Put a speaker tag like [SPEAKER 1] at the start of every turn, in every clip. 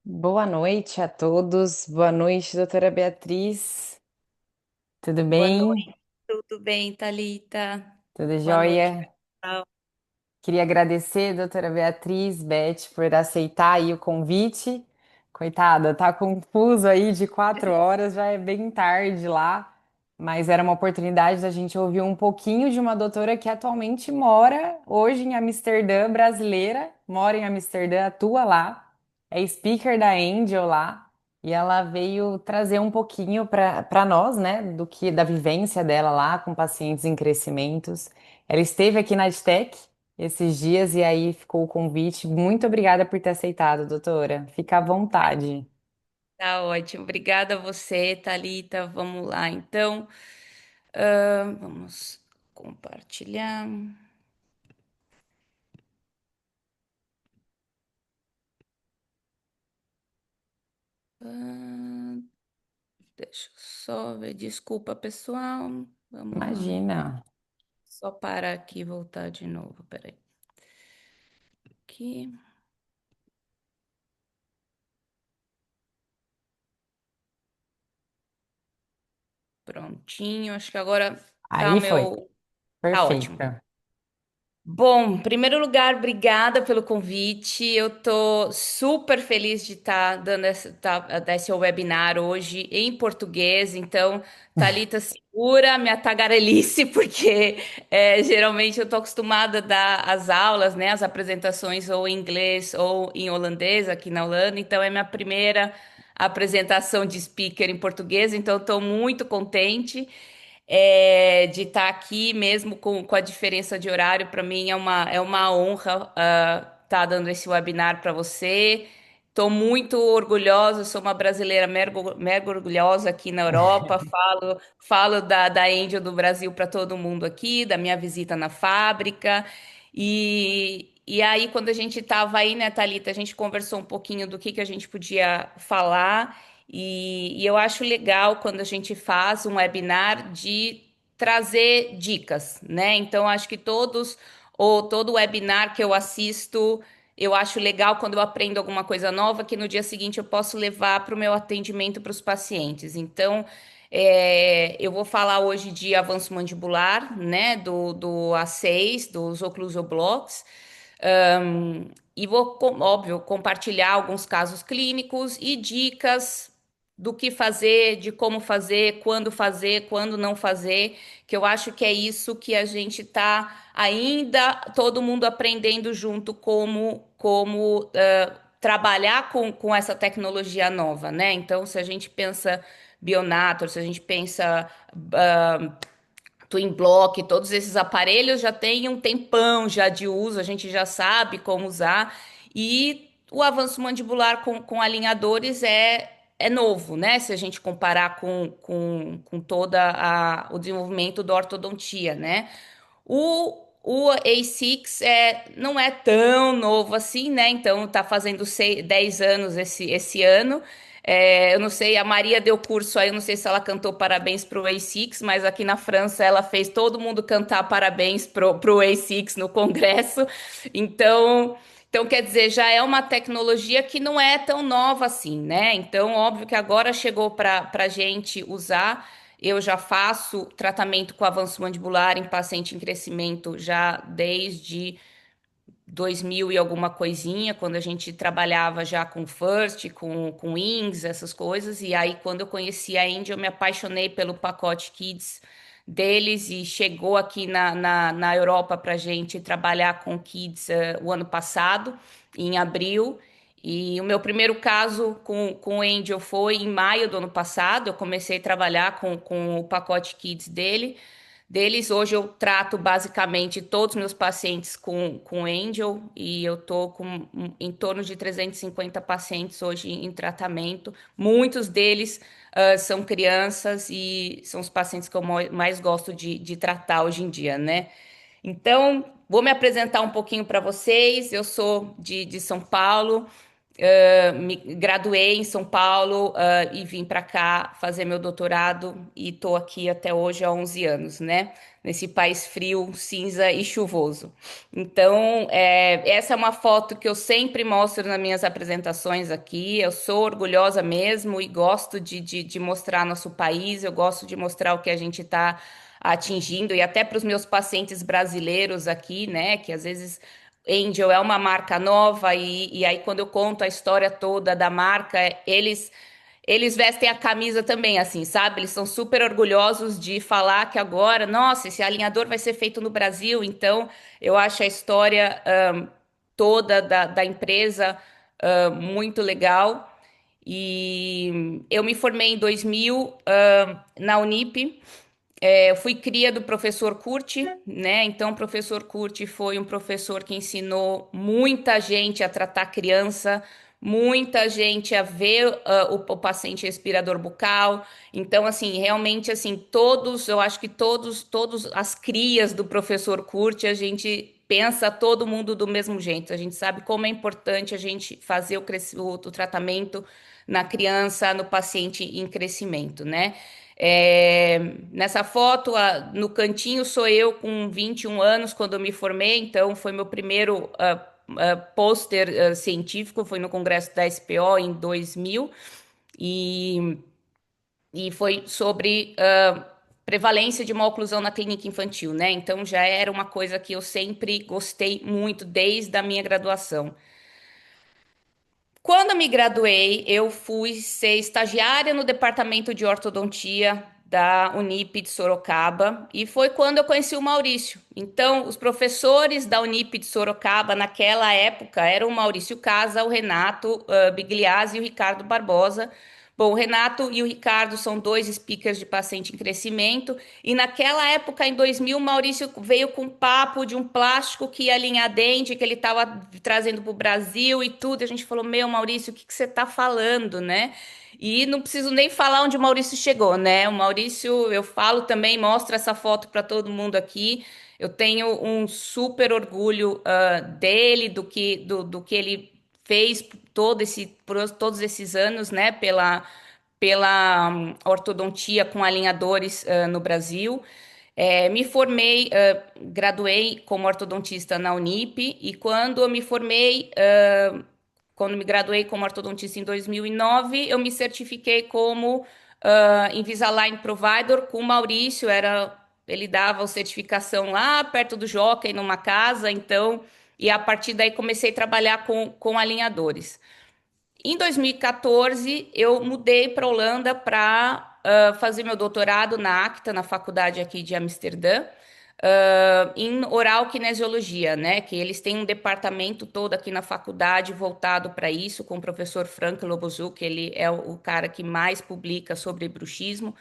[SPEAKER 1] Boa noite a todos. Boa noite, doutora Beatriz. Tudo
[SPEAKER 2] Boa
[SPEAKER 1] bem?
[SPEAKER 2] noite, tudo bem, Thalita?
[SPEAKER 1] Tudo
[SPEAKER 2] Boa noite,
[SPEAKER 1] jóia?
[SPEAKER 2] pessoal.
[SPEAKER 1] Queria agradecer, doutora Beatriz, Beth, por aceitar aí o convite. Coitada, tá confuso aí de 4 horas, já é bem tarde lá, mas era uma oportunidade da gente ouvir um pouquinho de uma doutora que atualmente mora hoje em Amsterdã, brasileira, mora em Amsterdã, atua lá, é speaker da Angel lá, e ela veio trazer um pouquinho para nós, né, do que da vivência dela lá com pacientes em crescimentos. Ela esteve aqui na Adtech esses dias e aí ficou o convite. Muito obrigada por ter aceitado, doutora. Fica à vontade.
[SPEAKER 2] Tá ótimo. Obrigada a você, Thalita. Vamos lá, então. Vamos compartilhar. Ah, deixa eu só ver. Desculpa, pessoal. Vamos lá.
[SPEAKER 1] Imagina.
[SPEAKER 2] Só parar aqui e voltar de novo. Peraí. Aqui. Prontinho. Acho que agora tá o
[SPEAKER 1] Aí foi.
[SPEAKER 2] meu. Tá ótimo.
[SPEAKER 1] Perfeita.
[SPEAKER 2] Bom, em primeiro lugar, obrigada pelo convite. Eu tô super feliz de estar dando esse webinar hoje em português. Então, Thalita, segura minha tagarelice, porque geralmente eu tô acostumada a dar as aulas, né, as apresentações ou em inglês ou em holandês aqui na Holanda. Então, é minha primeira apresentação de speaker em português. Então, estou muito contente de estar aqui, mesmo com a diferença de horário. Para mim é uma honra estar dando esse webinar para você. Estou muito orgulhosa, sou uma brasileira mega orgulhosa aqui na Europa. Falo da Angel do Brasil para todo mundo aqui, da minha visita na fábrica. E aí, quando a gente estava aí, né, Thalita, a gente conversou um pouquinho do que a gente podia falar. E eu acho legal quando a gente faz um webinar de trazer dicas, né? Então, acho que ou todo webinar que eu assisto, eu acho legal quando eu aprendo alguma coisa nova, que no dia seguinte eu posso levar para o meu atendimento para os pacientes. Então, eu vou falar hoje de avanço mandibular, né? Do A6, dos occlusoblocks. E vou, óbvio, compartilhar alguns casos clínicos e dicas do que fazer, de como fazer, quando não fazer, que eu acho que é isso que a gente está ainda todo mundo aprendendo junto como trabalhar com essa tecnologia nova, né? Então, se a gente pensa Bionator, se a gente pensa Twin Block, todos esses aparelhos já têm um tempão já de uso, a gente já sabe como usar. E o avanço mandibular com alinhadores é novo, né? Se a gente comparar com o desenvolvimento da ortodontia, né? O A6 não é tão novo assim, né? Então tá fazendo 10 anos esse ano. Eu não sei, a Maria deu curso aí, eu não sei se ela cantou parabéns pro A6, mas aqui na França ela fez todo mundo cantar parabéns pro A6 no Congresso. Então, então, quer dizer, já é uma tecnologia que não é tão nova assim, né? Então, óbvio que agora chegou para a gente usar. Eu já faço tratamento com avanço mandibular em paciente em crescimento já desde 2000 e alguma coisinha, quando a gente trabalhava já com First, com Wings, essas coisas. E aí, quando eu conheci a Indy, eu me apaixonei pelo pacote Kids deles e chegou aqui na Europa para gente trabalhar com Kids o ano passado, em abril. E o meu primeiro caso com o Angel foi em maio do ano passado. Eu comecei a trabalhar com o pacote Kids deles. Hoje eu trato basicamente todos os meus pacientes com Angel e eu tô com em torno de 350 pacientes hoje em tratamento. Muitos deles são crianças e são os pacientes que eu mais gosto de tratar hoje em dia, né? Então, vou me apresentar um pouquinho para vocês. Eu sou de São Paulo, me graduei em São Paulo, e vim para cá fazer meu doutorado e estou aqui até hoje há 11 anos, né? nesse país frio, cinza e chuvoso. Então, essa é uma foto que eu sempre mostro nas minhas apresentações aqui. Eu sou orgulhosa mesmo e gosto de mostrar nosso país, eu gosto de mostrar o que a gente está atingindo, e até para os meus pacientes brasileiros aqui, né, que às vezes Angel é uma marca nova, e aí quando eu conto a história toda da marca, eles vestem a camisa também, assim, sabe? Eles são super orgulhosos de falar que agora, nossa, esse alinhador vai ser feito no Brasil. Então, eu acho a história toda da empresa muito legal. E eu me formei em 2000 na Unip. Eu fui cria do professor Curti, né? Então, o professor Curti foi um professor que ensinou muita gente a tratar criança, muita gente a ver o paciente respirador bucal. Então, assim, realmente, assim, todos, eu acho que todos as crias do professor Curti, a gente pensa todo mundo do mesmo jeito. A gente sabe como é importante a gente fazer o tratamento na criança, no paciente em crescimento, né? Nessa foto, no cantinho, sou eu com 21 anos, quando eu me formei, então foi meu primeiro pôster científico, foi no Congresso da SPO em 2000, e, e foi sobre prevalência de uma oclusão na clínica infantil, né? Então já era uma coisa que eu sempre gostei muito desde a minha graduação. Quando eu me graduei, eu fui ser estagiária no departamento de ortodontia da Unip de Sorocaba, e foi quando eu conheci o Maurício. Então, os professores da Unip de Sorocaba naquela época eram o Maurício Casa, o Renato Bigliazzi e o Ricardo Barbosa. Bom, o Renato e o Ricardo são dois speakers de paciente em crescimento, e naquela época, em 2000, o Maurício veio com um papo de um plástico que ia alinhar dente, que ele estava trazendo para o Brasil e tudo. E a gente falou: Meu, Maurício, o que que você está falando, né? E não preciso nem falar onde o Maurício chegou, né? O Maurício, eu falo também, mostro essa foto para todo mundo aqui. Eu tenho um super orgulho dele, do que ele fez por todos esses anos, né, pela ortodontia com alinhadores no Brasil. Me formei, graduei como ortodontista na Unip, e quando eu me formei, quando me graduei como ortodontista em 2009, eu me certifiquei como Invisalign Provider com o Maurício. Ele dava a certificação lá perto do Jockey, numa casa, então, e a partir daí comecei a trabalhar com alinhadores. Em 2014, eu mudei para a Holanda para fazer meu doutorado na ACTA, na faculdade aqui de Amsterdã, em oral kinesiologia, né? Que eles têm um departamento todo aqui na faculdade voltado para isso, com o professor Frank Lobozuc, ele é o cara que mais publica sobre bruxismo.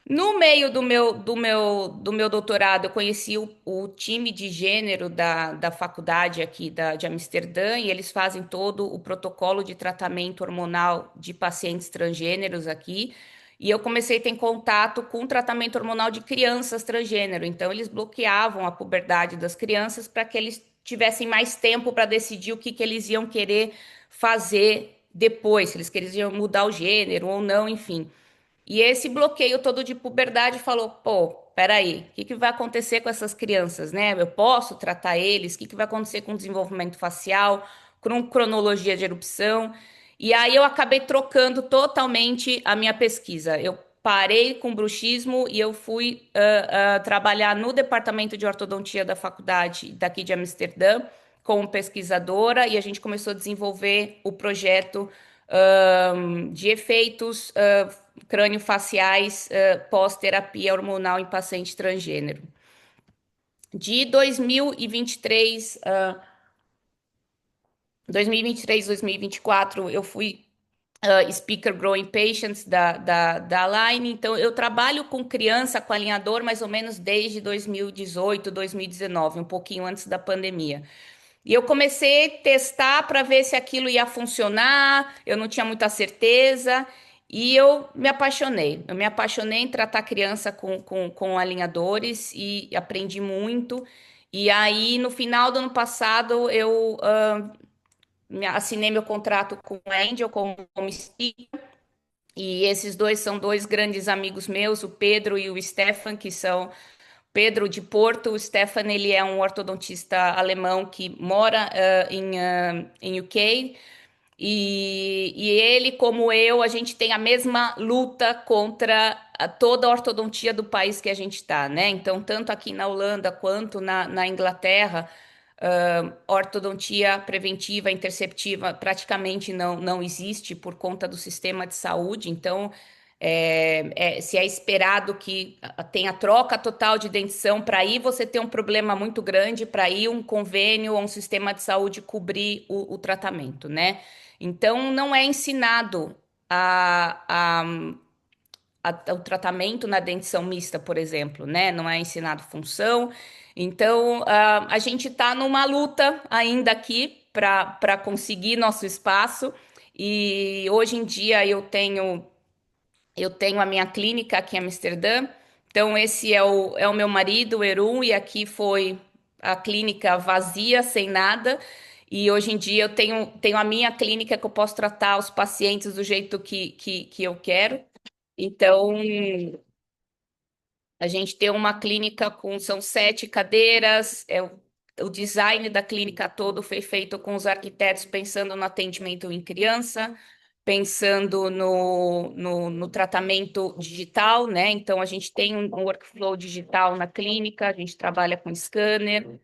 [SPEAKER 2] No meio do meu doutorado, eu conheci o time de gênero da faculdade aqui de Amsterdã, e eles fazem todo o protocolo de tratamento hormonal de pacientes transgêneros aqui. E eu comecei a ter contato com o tratamento hormonal de crianças transgênero. Então, eles bloqueavam a puberdade das crianças para que eles tivessem mais tempo para decidir o que eles iam querer fazer depois, se eles queriam mudar o gênero ou não, enfim. E esse bloqueio todo de puberdade falou: pô, peraí, o que que vai acontecer com essas crianças, né? Eu posso tratar eles? O que que vai acontecer com o desenvolvimento facial, com cronologia de erupção? E aí eu acabei trocando totalmente a minha pesquisa. Eu parei com bruxismo e eu fui trabalhar no departamento de ortodontia da faculdade daqui de Amsterdã como pesquisadora, e a gente começou a desenvolver o projeto de efeitos crâniofaciais pós-terapia hormonal em paciente transgênero. De 2023, 2023, 2024, eu fui Speaker Growing Patients da Align. Então, eu trabalho com criança, com alinhador, mais ou menos desde 2018, 2019, um pouquinho antes da pandemia. E eu comecei a testar para ver se aquilo ia funcionar, eu não tinha muita certeza, e eu me apaixonei. Eu me apaixonei em tratar criança com alinhadores e aprendi muito. E aí, no final do ano passado, eu assinei meu contrato com a Angel como speaker, e esses dois são dois grandes amigos meus, o Pedro e o Stefan, que são Pedro de Porto. O Stefan, ele é um ortodontista alemão que mora em UK. E ele, como eu, a gente tem a mesma luta contra toda a ortodontia do país que a gente está, né? Então, tanto aqui na Holanda quanto na Inglaterra, ortodontia preventiva, interceptiva praticamente não existe por conta do sistema de saúde. Então, se é esperado que tenha troca total de dentição, para aí você ter um problema muito grande, para aí um convênio ou um sistema de saúde cobrir o tratamento, né? Então, não é ensinado o tratamento na dentição mista, por exemplo, né? Não é ensinado função. Então, a gente está numa luta ainda aqui para conseguir nosso espaço. E hoje em dia eu tenho a minha clínica aqui em Amsterdã. Então, esse é o meu marido, o Erun, e aqui foi a clínica vazia, sem nada. E hoje em dia eu tenho a minha clínica que eu posso tratar os pacientes do jeito que eu quero. Então, a gente tem uma clínica são 7 cadeiras, o design da clínica todo foi feito com os arquitetos pensando no atendimento em criança, pensando no tratamento digital, né? Então, a gente tem um workflow digital na clínica, a gente trabalha com scanner,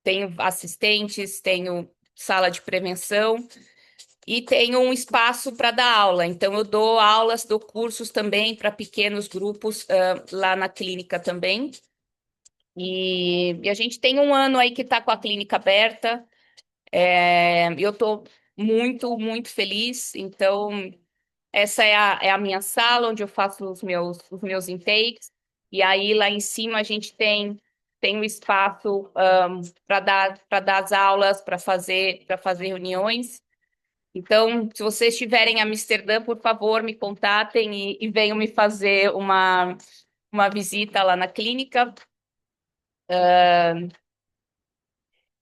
[SPEAKER 2] tenho assistentes, tenho sala de prevenção. E tenho um espaço para dar aula, então eu dou aulas, dou cursos também para pequenos grupos lá na clínica também. E a gente tem um ano aí que está com a clínica aberta. Eu estou muito, muito feliz. Então, essa é a minha sala onde eu faço os meus intakes. E aí lá em cima a gente tem um espaço para dar as aulas, para fazer reuniões. Então, se vocês estiverem em Amsterdã, por favor, me contatem e venham me fazer uma visita lá na clínica.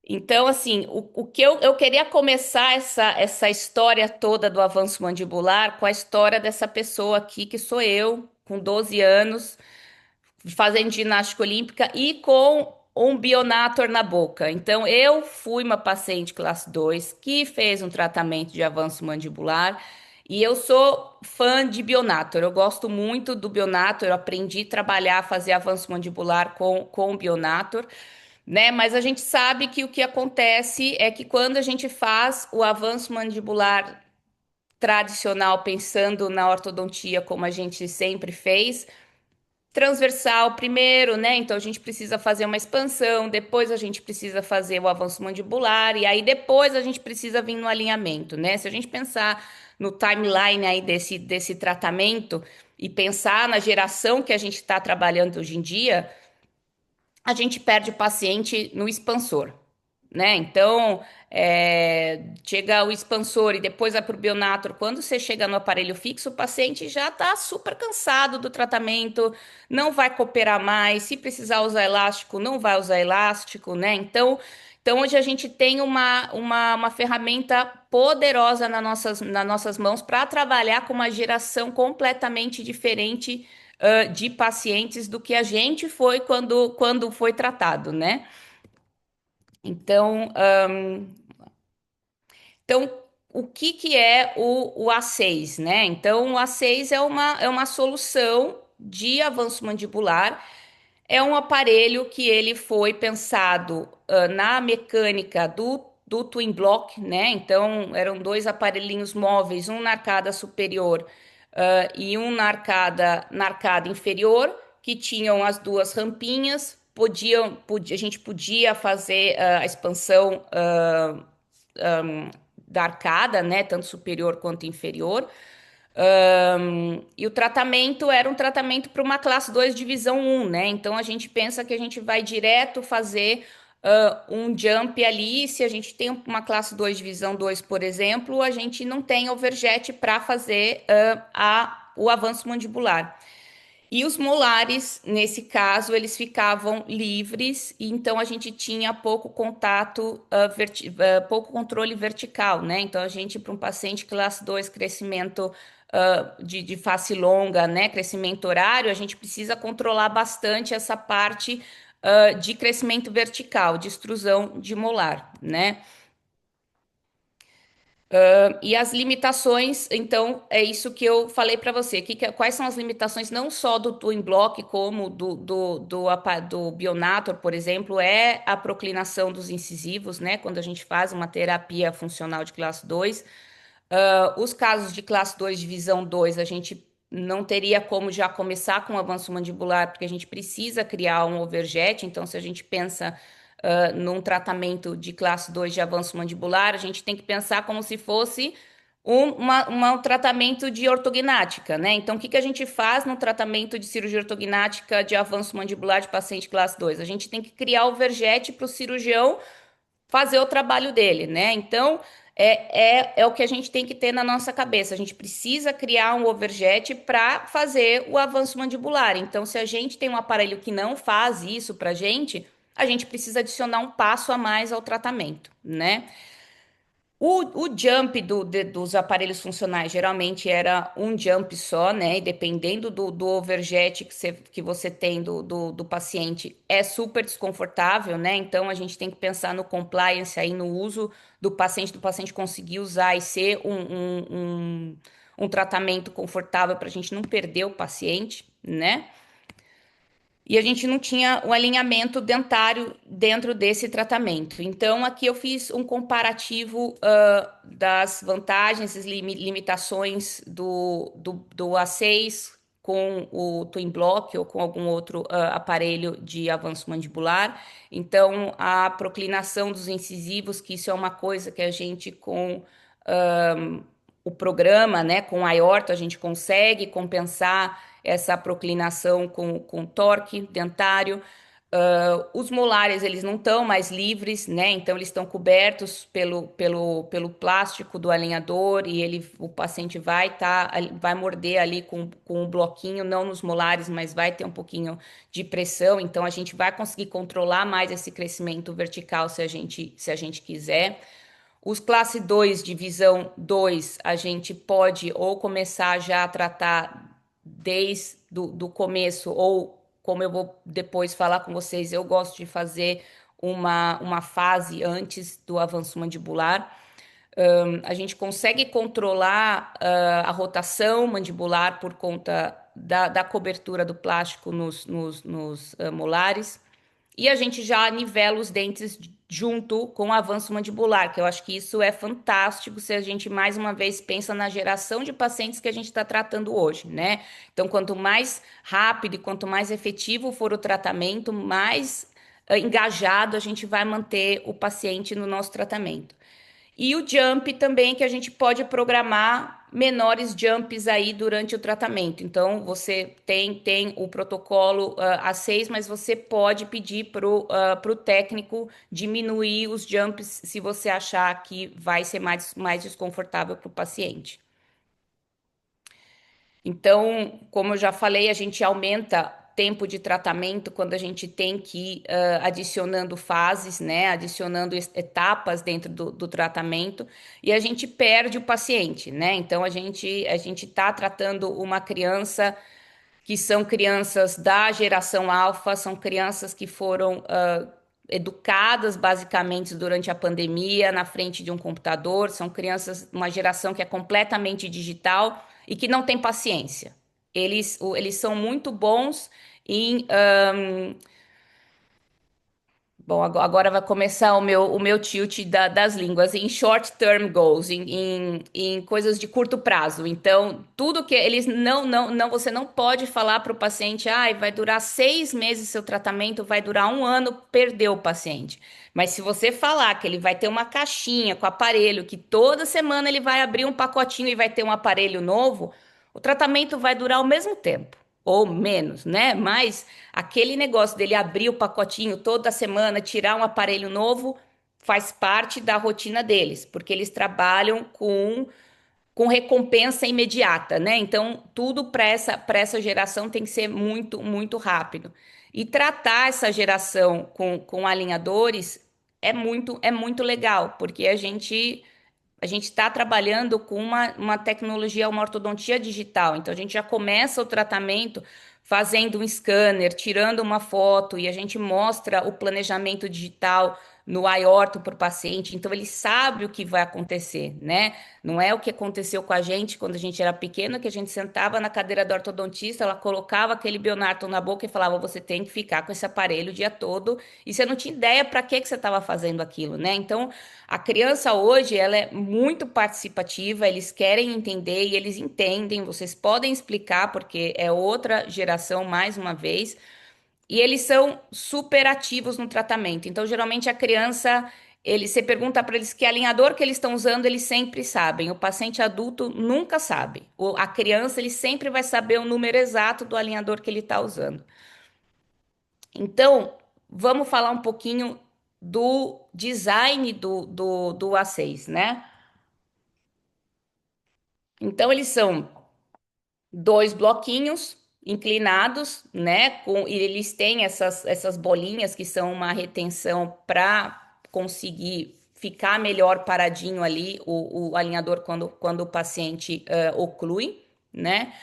[SPEAKER 2] Então, assim, o que eu queria começar essa história toda do avanço mandibular com a história dessa pessoa aqui, que sou eu, com 12 anos, fazendo ginástica olímpica e com um Bionator na boca. Então, eu fui uma paciente classe 2 que fez um tratamento de avanço mandibular e eu sou fã de Bionator. Eu gosto muito do Bionator, eu aprendi a trabalhar, fazer avanço mandibular com o Bionator, né? Mas a gente sabe que o que acontece é que quando a gente faz o avanço mandibular tradicional, pensando na ortodontia como a gente sempre fez, transversal primeiro, né? Então a gente precisa fazer uma expansão, depois a gente precisa fazer o avanço mandibular e aí depois a gente precisa vir no alinhamento, né? Se a gente pensar no timeline aí desse tratamento e pensar na geração que a gente está trabalhando hoje em dia, a gente perde o paciente no expansor, né? Então, chega o expansor e depois vai para o Bionator. Quando você chega no aparelho fixo, o paciente já está super cansado do tratamento, não vai cooperar mais. Se precisar usar elástico, não vai usar elástico, né? Então hoje a gente tem uma ferramenta poderosa nas nossas mãos para trabalhar com uma geração completamente diferente de pacientes do que a gente foi quando foi tratado, né? Então, então, o que é o A6, né? Então, o A6 é uma solução de avanço mandibular, é um aparelho que ele foi pensado na mecânica do Twin Block, né? Então, eram dois aparelhinhos móveis, um na arcada superior e um na arcada inferior, que tinham as duas rampinhas, a gente podia fazer a expansão da arcada, né, tanto superior quanto inferior. E o tratamento era um tratamento para uma classe 2 divisão 1, né? Então a gente pensa que a gente vai direto fazer um jump ali. Se a gente tem uma classe 2 divisão 2, por exemplo, a gente não tem overjet para fazer o avanço mandibular. E os molares, nesse caso, eles ficavam livres, e então a gente tinha pouco contato, pouco controle vertical, né? Então a gente, para um paciente classe 2 crescimento de face longa, né? Crescimento horário, a gente precisa controlar bastante essa parte de crescimento vertical, de extrusão de molar, né? E as limitações, então, é isso que eu falei para você. Quais são as limitações não só do Twin Block, como do Bionator, por exemplo, é a proclinação dos incisivos, né? Quando a gente faz uma terapia funcional de classe 2. Os casos de classe 2, divisão 2, a gente não teria como já começar com o avanço mandibular, porque a gente precisa criar um overjet. Então, se a gente pensa num tratamento de classe 2 de avanço mandibular, a gente tem que pensar como se fosse um tratamento de ortognática, né? Então, o que que a gente faz no tratamento de cirurgia ortognática de avanço mandibular de paciente classe 2? A gente tem que criar o overjet para o cirurgião fazer o trabalho dele, né? Então, é o que a gente tem que ter na nossa cabeça. A gente precisa criar um overjet para fazer o avanço mandibular. Então, se a gente tem um aparelho que não faz isso para a gente precisa adicionar um passo a mais ao tratamento, né? O jump dos aparelhos funcionais geralmente era um jump só, né? E dependendo do overjet que você tem do paciente, é super desconfortável, né? Então a gente tem que pensar no compliance aí, no uso do paciente conseguir usar e ser um tratamento confortável para a gente não perder o paciente, né? E a gente não tinha o alinhamento dentário dentro desse tratamento. Então, aqui eu fiz um comparativo das vantagens e limitações do A6 com o Twin Block ou com algum outro aparelho de avanço mandibular. Então, a proclinação dos incisivos, que isso é uma coisa que a gente com o programa, né, com a aorta, a gente consegue compensar essa proclinação com torque dentário. Os molares, eles não estão mais livres, né? Então, eles estão cobertos pelo plástico do alinhador e o paciente vai morder ali com um bloquinho, não nos molares, mas vai ter um pouquinho de pressão. Então, a gente vai conseguir controlar mais esse crescimento vertical se a gente quiser. Os classe 2, divisão 2, a gente pode ou começar já a tratar desde do começo, ou como eu vou depois falar com vocês, eu gosto de fazer uma fase antes do avanço mandibular. A gente consegue controlar a rotação mandibular por conta da cobertura do plástico nos molares. E a gente já nivela os dentes junto com o avanço mandibular, que eu acho que isso é fantástico se a gente mais uma vez pensa na geração de pacientes que a gente está tratando hoje, né? Então, quanto mais rápido e quanto mais efetivo for o tratamento, mais engajado a gente vai manter o paciente no nosso tratamento. E o jump também, que a gente pode programar menores jumps aí durante o tratamento. Então, você tem o protocolo A6, mas você pode pedir pro técnico diminuir os jumps se você achar que vai ser mais desconfortável para o paciente. Então, como eu já falei, a gente aumenta tempo de tratamento quando a gente tem que ir adicionando fases, né? Adicionando etapas dentro do tratamento e a gente perde o paciente, né? Então a gente está tratando uma criança que são crianças da geração alfa, são crianças que foram educadas basicamente durante a pandemia na frente de um computador, são crianças, uma geração que é completamente digital e que não tem paciência. Eles são muito bons em bom, agora vai começar o meu tilt das línguas em short term goals, em coisas de curto prazo. Então, tudo que eles não, você não pode falar para o paciente, vai durar 6 meses seu tratamento, vai durar um ano, perdeu o paciente. Mas se você falar que ele vai ter uma caixinha com aparelho, que toda semana ele vai abrir um pacotinho e vai ter um aparelho novo, o tratamento vai durar o mesmo tempo. Ou menos, né? Mas aquele negócio dele abrir o pacotinho toda semana, tirar um aparelho novo, faz parte da rotina deles, porque eles trabalham com recompensa imediata, né? Então, tudo para essa geração tem que ser muito, muito rápido. E tratar essa geração com alinhadores é muito legal, porque a gente está trabalhando com uma tecnologia, uma ortodontia digital. Então, a gente já começa o tratamento fazendo um scanner, tirando uma foto e a gente mostra o planejamento digital no aorto para o paciente, então ele sabe o que vai acontecer, né? Não é o que aconteceu com a gente quando a gente era pequeno, que a gente sentava na cadeira do ortodontista, ela colocava aquele Bionarton na boca e falava: você tem que ficar com esse aparelho o dia todo, e você não tinha ideia para que você estava fazendo aquilo, né? Então, a criança hoje, ela é muito participativa, eles querem entender e eles entendem, vocês podem explicar, porque é outra geração, mais uma vez. E eles são super ativos no tratamento. Então, geralmente a criança, você pergunta para eles que alinhador que eles estão usando, eles sempre sabem. O paciente adulto nunca sabe. A criança, ele sempre vai saber o número exato do alinhador que ele está usando. Então, vamos falar um pouquinho do design do A6, né? Então, eles são dois bloquinhos inclinados, né? E eles têm essas bolinhas que são uma retenção para conseguir ficar melhor paradinho ali o alinhador quando o paciente oclui, né?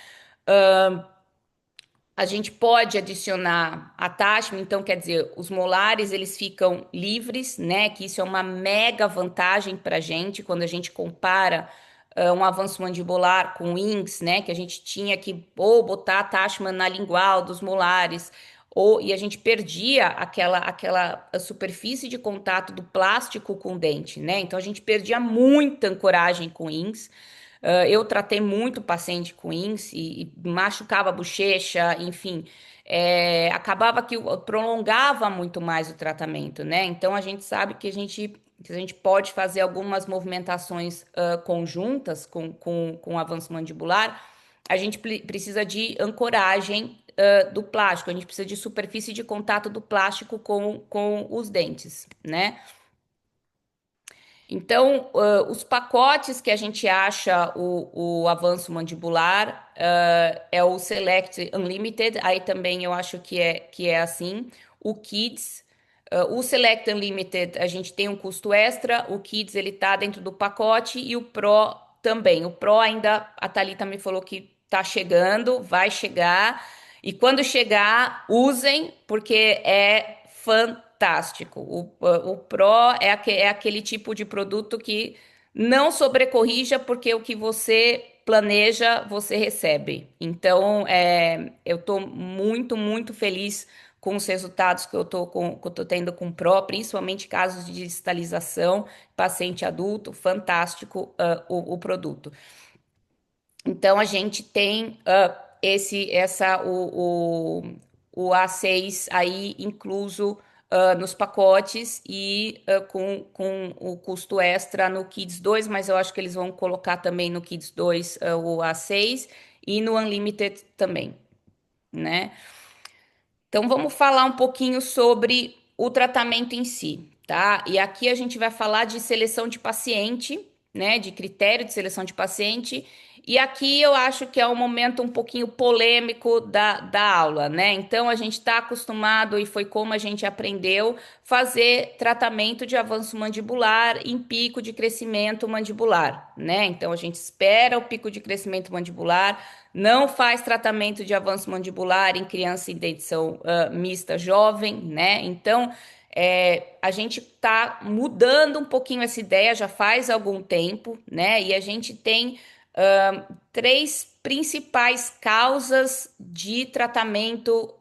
[SPEAKER 2] A gente pode adicionar attachment, então quer dizer, os molares eles ficam livres, né? Que isso é uma mega vantagem para a gente quando a gente compara um avanço mandibular com wings, né? Que a gente tinha que ou botar attachment na lingual dos molares, e a gente perdia aquela superfície de contato do plástico com o dente, né? Então a gente perdia muita ancoragem com wings. Eu tratei muito paciente com INSS e machucava a bochecha, enfim, acabava que prolongava muito mais o tratamento, né? Então a gente sabe que a gente pode fazer algumas movimentações conjuntas com o avanço mandibular, a gente precisa de ancoragem do plástico, a gente precisa de superfície de contato do plástico com os dentes, né? Então, os pacotes que a gente acha o avanço mandibular é o Select Unlimited, aí também eu acho que é assim. O Kids, o Select Unlimited a gente tem um custo extra, o Kids ele tá dentro do pacote e o Pro também. O Pro ainda, a Thalita me falou que tá chegando, vai chegar. E quando chegar, usem, porque é fantástico. O Pro é aquele tipo de produto que não sobrecorrija, porque o que você planeja, você recebe. Então, eu estou muito, muito feliz com os resultados que eu tô tendo com o Pro, principalmente casos de digitalização, paciente adulto, fantástico, o produto. Então a gente tem o A6 aí incluso nos pacotes e com o custo extra no Kids 2, mas eu acho que eles vão colocar também no Kids 2 o A6 e no Unlimited também, né? Então vamos falar um pouquinho sobre o tratamento em si, tá? E aqui a gente vai falar de seleção de paciente, né? De critério de seleção de paciente. E aqui eu acho que é um momento um pouquinho polêmico da aula, né? Então a gente está acostumado, e foi como a gente aprendeu, fazer tratamento de avanço mandibular em pico de crescimento mandibular, né? Então a gente espera o pico de crescimento mandibular, não faz tratamento de avanço mandibular em criança em dentição mista jovem, né? Então, a gente está mudando um pouquinho essa ideia já faz algum tempo, né? E a gente tem três principais causas de tratamento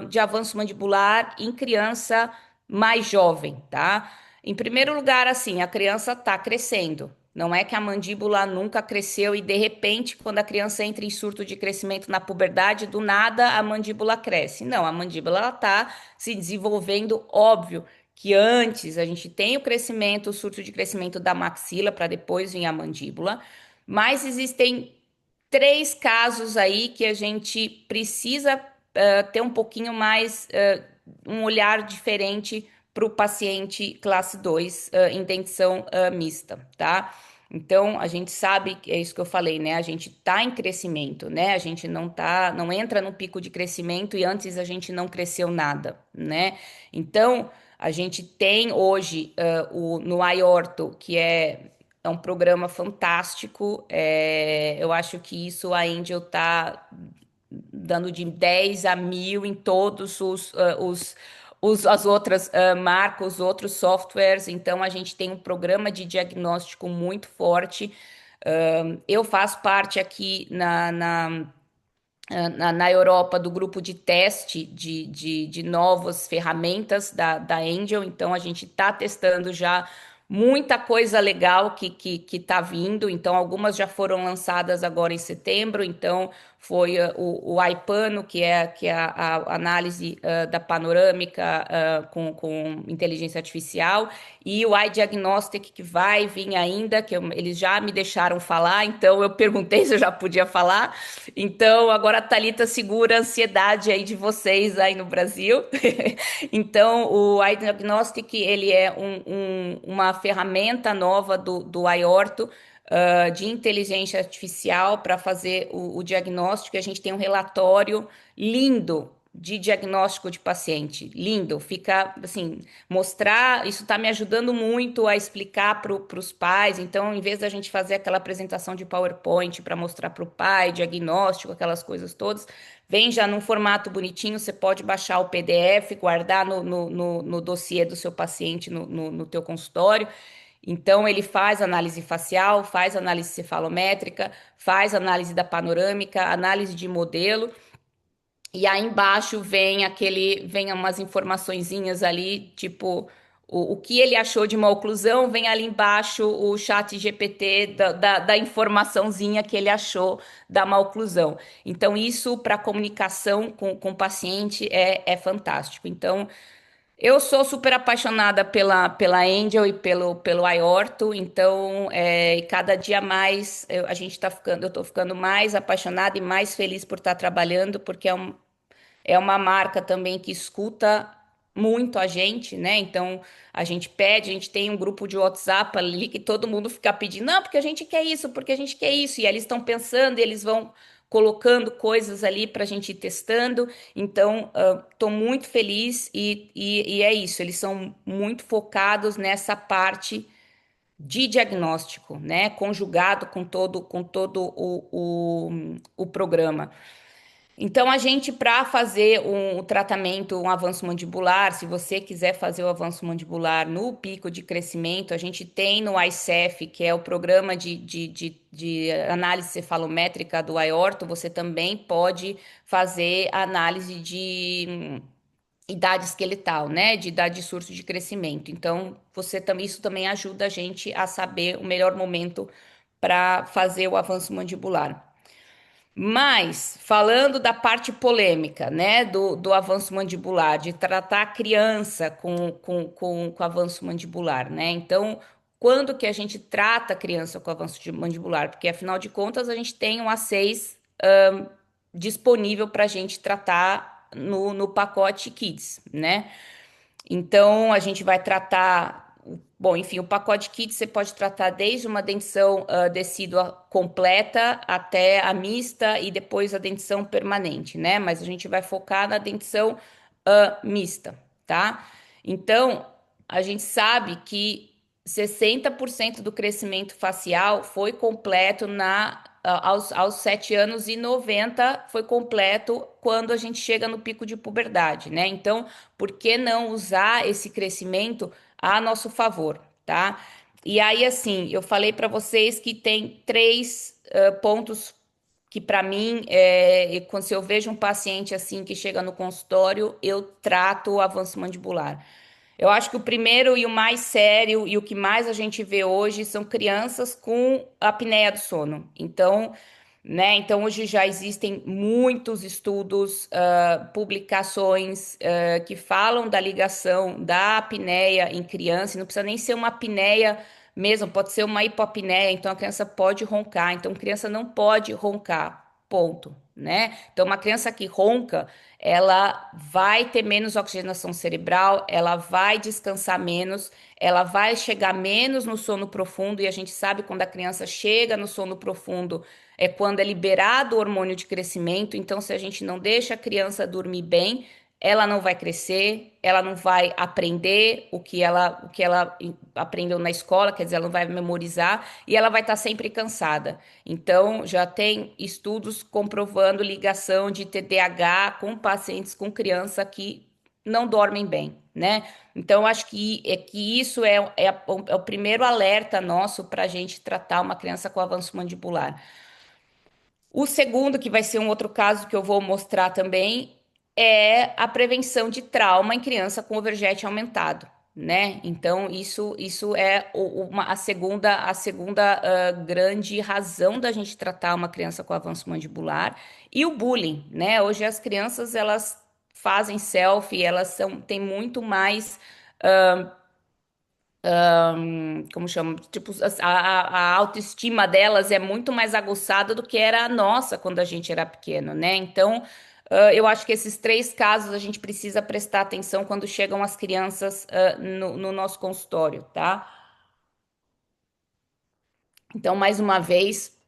[SPEAKER 2] de avanço mandibular em criança mais jovem, tá? Em primeiro lugar, assim, a criança está crescendo. Não é que a mandíbula nunca cresceu e de repente, quando a criança entra em surto de crescimento na puberdade, do nada a mandíbula cresce. Não, a mandíbula está se desenvolvendo, óbvio que antes a gente tem o crescimento, o surto de crescimento da maxila para depois vir a mandíbula, mas existem três casos aí que a gente precisa ter um pouquinho mais, um olhar diferente para o paciente classe 2 em dentição mista, tá? Então, a gente sabe, é isso que eu falei, né? A gente tá em crescimento, né? A gente não entra no pico de crescimento e antes a gente não cresceu nada, né? Então, a gente tem hoje no iOrtho, que é um programa fantástico. Eu acho que isso a Angel tá dando de 10 a 1000 em todos as outras marcas, os outros softwares. Então, a gente tem um programa de diagnóstico muito forte. Eu faço parte aqui na Europa do grupo de teste de novas ferramentas da Angel, então a gente está testando já muita coisa legal que tá vindo, então algumas já foram lançadas agora em setembro, então foi o iPano, que é a análise da panorâmica com inteligência artificial, e o iDiagnostic que vai vir ainda, eles já me deixaram falar, então eu perguntei se eu já podia falar, então, agora a Thalita segura a ansiedade aí de vocês aí no Brasil. Então, o iDiagnostic, ele é uma ferramenta nova do Iorto, de inteligência artificial para fazer o diagnóstico. A gente tem um relatório lindo de diagnóstico de paciente. Lindo. Fica, assim, mostrar, isso está me ajudando muito a explicar para os pais. Então, em vez da gente fazer aquela apresentação de PowerPoint para mostrar para o pai, diagnóstico, aquelas coisas todas, vem já num formato bonitinho, você pode baixar o PDF, guardar no dossiê do seu paciente no teu consultório. Então, ele faz análise facial, faz análise cefalométrica, faz análise da panorâmica, análise de modelo. E aí embaixo vem umas informaçõezinhas ali, tipo, o que ele achou de uma oclusão, vem ali embaixo o chat GPT da informaçãozinha que ele achou da uma oclusão. Então, isso para comunicação com o paciente é fantástico. Então, eu sou super apaixonada pela Angel e pelo Aorto, então, e cada dia mais eu tô ficando mais apaixonada e mais feliz por estar trabalhando, porque é uma marca também que escuta muito a gente, né? Então a gente pede, a gente tem um grupo de WhatsApp ali que todo mundo fica pedindo, não, porque a gente quer isso, porque a gente quer isso, e eles estão pensando e eles vão colocando coisas ali para a gente ir testando. Então, estou muito feliz e é isso, eles são muito focados nessa parte de diagnóstico, né? Conjugado com todo o programa. Então, a gente, para fazer o tratamento, um avanço mandibular, se você quiser fazer o avanço mandibular no pico de crescimento, a gente tem no ICEF, que é o programa de análise cefalométrica do aorto, você também pode fazer análise de idade esqueletal, né? De idade de surto de crescimento. Então, isso também ajuda a gente a saber o melhor momento para fazer o avanço mandibular. Mas, falando da parte polêmica, né, do avanço mandibular, de tratar a criança com avanço mandibular, né? Então, quando que a gente trata a criança com avanço mandibular? Porque, afinal de contas, a gente tem um A6 disponível para a gente tratar no pacote Kids, né? Então, a gente vai tratar. Bom, enfim, o pacote kit você pode tratar desde uma dentição decídua completa até a mista e depois a dentição permanente, né? Mas a gente vai focar na dentição mista, tá? Então, a gente sabe que 60% do crescimento facial foi completo aos 7 anos e 90% foi completo quando a gente chega no pico de puberdade, né? Então, por que não usar esse crescimento a nosso favor, tá? E aí, assim, eu falei para vocês que tem três pontos que para mim, quando se eu vejo um paciente assim que chega no consultório, eu trato o avanço mandibular. Eu acho que o primeiro e o mais sério e o que mais a gente vê hoje são crianças com apneia do sono. Então, né? Então, hoje já existem muitos estudos, publicações, que falam da ligação da apneia em criança, e não precisa nem ser uma apneia mesmo, pode ser uma hipopneia, então a criança pode roncar, então a criança não pode roncar, ponto, né? Então, uma criança que ronca, ela vai ter menos oxigenação cerebral, ela vai descansar menos, ela vai chegar menos no sono profundo, e a gente sabe quando a criança chega no sono profundo quando é liberado o hormônio de crescimento. Então, se a gente não deixa a criança dormir bem, ela não vai crescer, ela não vai aprender o que ela aprendeu na escola, quer dizer, ela não vai memorizar e ela vai estar sempre cansada. Então, já tem estudos comprovando ligação de TDAH com pacientes com criança que não dormem bem, né? Então, eu acho que isso é o primeiro alerta nosso para a gente tratar uma criança com avanço mandibular. O segundo, que vai ser um outro caso que eu vou mostrar também, é a prevenção de trauma em criança com overjet aumentado, né? Então, isso é a segunda grande razão da gente tratar uma criança com avanço mandibular. E o bullying, né? Hoje as crianças, elas fazem selfie, têm muito mais como chama? Tipo, a autoestima delas é muito mais aguçada do que era a nossa quando a gente era pequeno, né? Então, eu acho que esses três casos a gente precisa prestar atenção quando chegam as crianças, no nosso consultório, tá? Então, mais uma vez,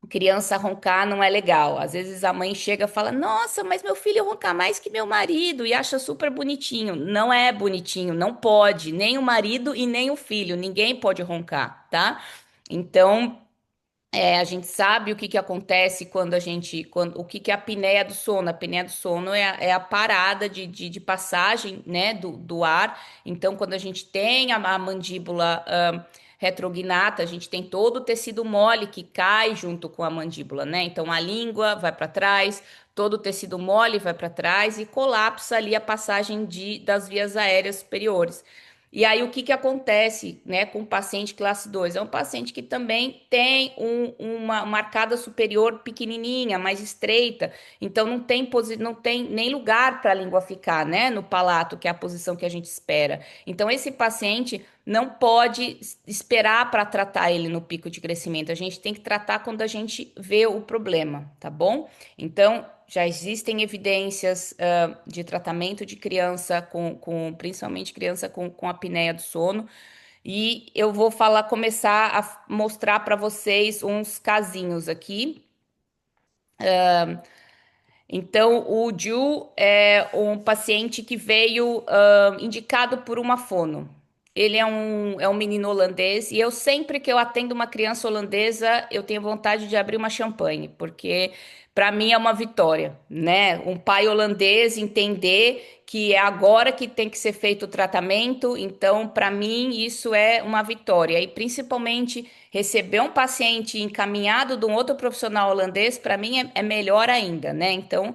[SPEAKER 2] criança roncar não é legal. Às vezes a mãe chega e fala: Nossa, mas meu filho ronca mais que meu marido e acha super bonitinho. Não é bonitinho, não pode, nem o marido e nem o filho, ninguém pode roncar, tá? Então, a gente sabe o que que acontece o que que é a apneia do sono. A apneia do sono é a parada de passagem, né, do ar. Então, quando a gente tem a mandíbula retrognata, a gente tem todo o tecido mole que cai junto com a mandíbula, né? Então, a língua vai para trás, todo o tecido mole vai para trás e colapsa ali a passagem das vias aéreas superiores. E aí, o que que acontece, né, com o paciente classe 2? É um paciente que também tem uma arcada superior pequenininha, mais estreita, então não tem nem lugar para a língua ficar, né, no palato, que é a posição que a gente espera. Então, esse paciente não pode esperar para tratar ele no pico de crescimento, a gente tem que tratar quando a gente vê o problema, tá bom? Então, já existem evidências de tratamento de criança principalmente criança com apneia do sono. E eu vou começar a mostrar para vocês uns casinhos aqui. Então, o Ju é um paciente que veio indicado por uma fono. Ele é um menino holandês e eu sempre que eu atendo uma criança holandesa, eu tenho vontade de abrir uma champanhe, porque para mim é uma vitória, né? Um pai holandês entender que é agora que tem que ser feito o tratamento, então para mim isso é uma vitória. E principalmente receber um paciente encaminhado de um outro profissional holandês, para mim é melhor ainda, né? Então,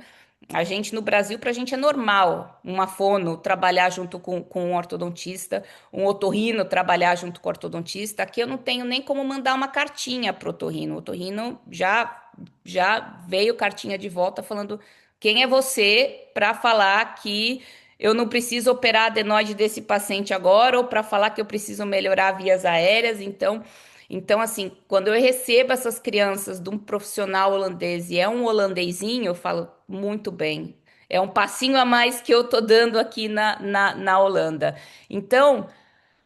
[SPEAKER 2] a gente no Brasil, para a gente é normal uma fono trabalhar junto com um ortodontista, um otorrino trabalhar junto com o ortodontista. Aqui eu não tenho nem como mandar uma cartinha pro otorrino. O otorrino já veio cartinha de volta falando quem é você para falar que eu não preciso operar a adenoide desse paciente agora ou para falar que eu preciso melhorar vias aéreas. Então, assim, quando eu recebo essas crianças de um profissional holandês e é um holandesinho, eu falo muito bem. É um passinho a mais que eu tô dando aqui na Holanda. Então,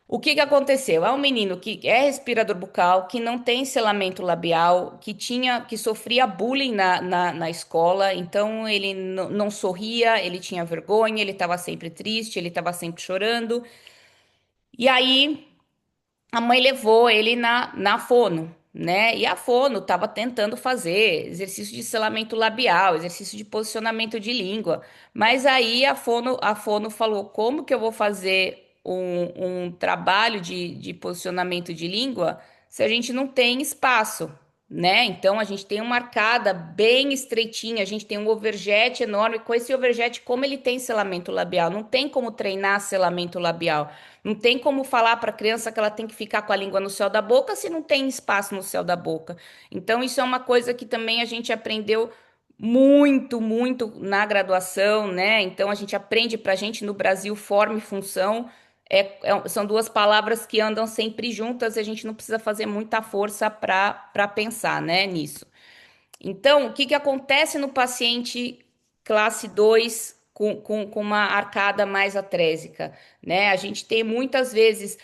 [SPEAKER 2] o que que aconteceu? É um menino que é respirador bucal, que não tem selamento labial, que sofria bullying na escola, então ele não sorria, ele tinha vergonha, ele estava sempre triste, ele estava sempre chorando. E aí a mãe levou ele na fono, né? E a fono estava tentando fazer exercício de selamento labial, exercício de posicionamento de língua. Mas aí a fono falou: como que eu vou fazer um trabalho de posicionamento de língua se a gente não tem espaço? Né? Então a gente tem uma arcada bem estreitinha, a gente tem um overjet enorme. Com esse overjet, como ele tem selamento labial, não tem como treinar selamento labial. Não tem como falar para a criança que ela tem que ficar com a língua no céu da boca se não tem espaço no céu da boca. Então, isso é uma coisa que também a gente aprendeu muito, muito na graduação, né? Então, a gente aprende para a gente no Brasil forma e função. São duas palavras que andam sempre juntas e a gente não precisa fazer muita força para pensar, né, nisso. Então, o que que acontece no paciente classe 2 com uma arcada mais atrésica, né? A gente tem muitas vezes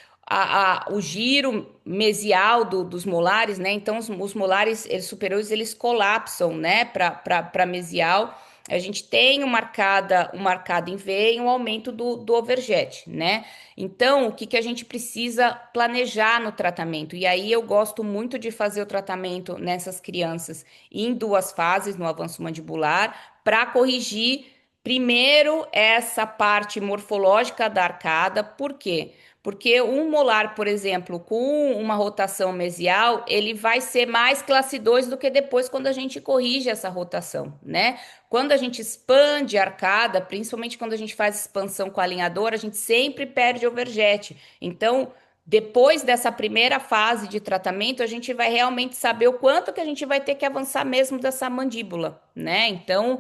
[SPEAKER 2] o giro mesial dos molares, né? Então, os molares superiores, eles colapsam, né, para mesial. a gente tem uma arcada em V e um aumento do overjet, né? Então, o que que a gente precisa planejar no tratamento? E aí eu gosto muito de fazer o tratamento nessas crianças em duas fases, no avanço mandibular, para corrigir primeiro essa parte morfológica da arcada. Por quê? Porque um molar, por exemplo, com uma rotação mesial, ele vai ser mais classe 2 do que depois quando a gente corrige essa rotação, né? Quando a gente expande a arcada, principalmente quando a gente faz expansão com alinhador, a gente sempre perde overjet. Então, depois dessa primeira fase de tratamento, a gente vai realmente saber o quanto que a gente vai ter que avançar mesmo dessa mandíbula, né? Então,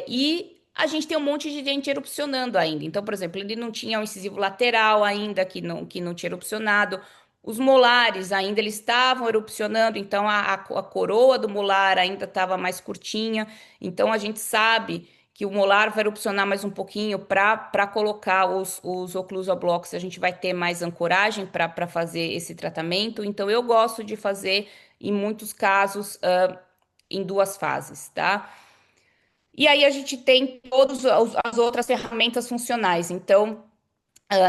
[SPEAKER 2] e a gente tem um monte de dente erupcionando ainda. Então, por exemplo, ele não tinha um incisivo lateral ainda, que não tinha erupcionado. Os molares ainda eles estavam erupcionando, então a coroa do molar ainda estava mais curtinha. Então a gente sabe que o molar vai erupcionar mais um pouquinho para colocar os oclusal blocks, a gente vai ter mais ancoragem para fazer esse tratamento. Então eu gosto de fazer, em muitos casos, em duas fases, tá? E aí a gente tem todas as outras ferramentas funcionais. Então,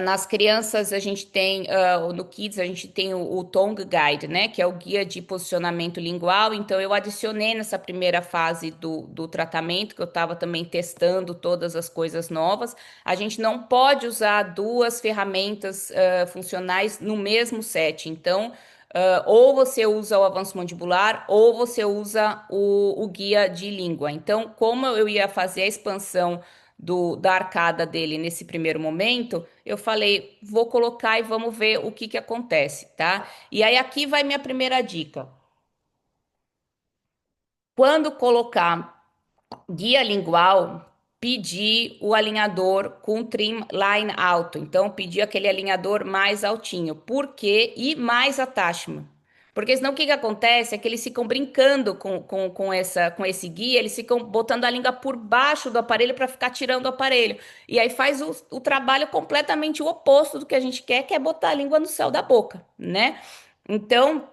[SPEAKER 2] nas crianças a gente tem, no Kids a gente tem o Tongue Guide, né, que é o guia de posicionamento lingual. Então eu adicionei nessa primeira fase do tratamento, que eu estava também testando todas as coisas novas. A gente não pode usar duas ferramentas funcionais no mesmo set. Então, ou você usa o avanço mandibular ou você usa o guia de língua. Então, como eu ia fazer a expansão da arcada dele nesse primeiro momento, eu falei, vou colocar e vamos ver o que que acontece, tá? E aí aqui vai minha primeira dica. Quando colocar guia lingual, pedir o alinhador com trim line alto. Então, pedir aquele alinhador mais altinho. Por quê? E mais attachment. Porque senão o que que acontece é que eles ficam brincando com esse guia, eles ficam botando a língua por baixo do aparelho para ficar tirando o aparelho. E aí faz o trabalho completamente o oposto do que a gente quer, que é botar a língua no céu da boca, né? Então,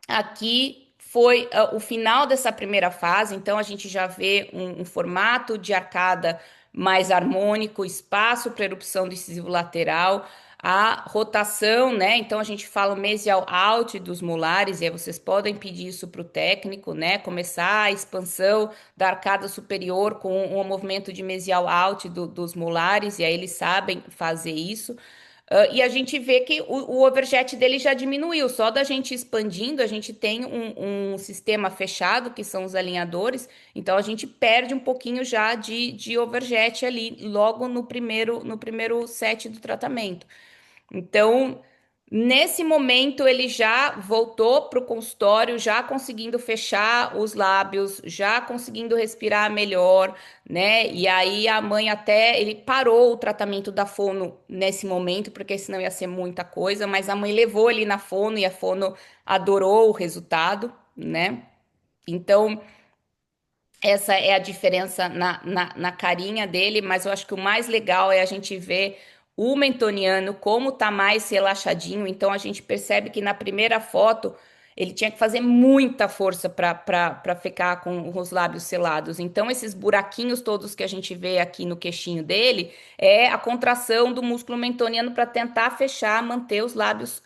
[SPEAKER 2] aqui foi o final dessa primeira fase, então a gente já vê um formato de arcada mais harmônico, espaço para erupção do incisivo lateral, a rotação, né? Então a gente fala o mesial out dos molares, e aí vocês podem pedir isso para o técnico, né? Começar a expansão da arcada superior com um movimento de mesial out dos molares, e aí eles sabem fazer isso. E a gente vê que o overjet dele já diminuiu. Só da gente expandindo, a gente tem um sistema fechado, que são os alinhadores. Então a gente perde um pouquinho já de overjet ali, logo no primeiro set do tratamento. Então, nesse momento, ele já voltou para o consultório, já conseguindo fechar os lábios, já conseguindo respirar melhor, né? E aí a mãe até, ele parou o tratamento da fono nesse momento, porque senão ia ser muita coisa, mas a mãe levou ele na fono e a fono adorou o resultado, né? Então, essa é a diferença na carinha dele, mas eu acho que o mais legal é a gente ver o mentoniano como tá mais relaxadinho. Então a gente percebe que na primeira foto ele tinha que fazer muita força para ficar com os lábios selados. Então esses buraquinhos todos que a gente vê aqui no queixinho dele é a contração do músculo mentoniano para tentar fechar, manter os lábios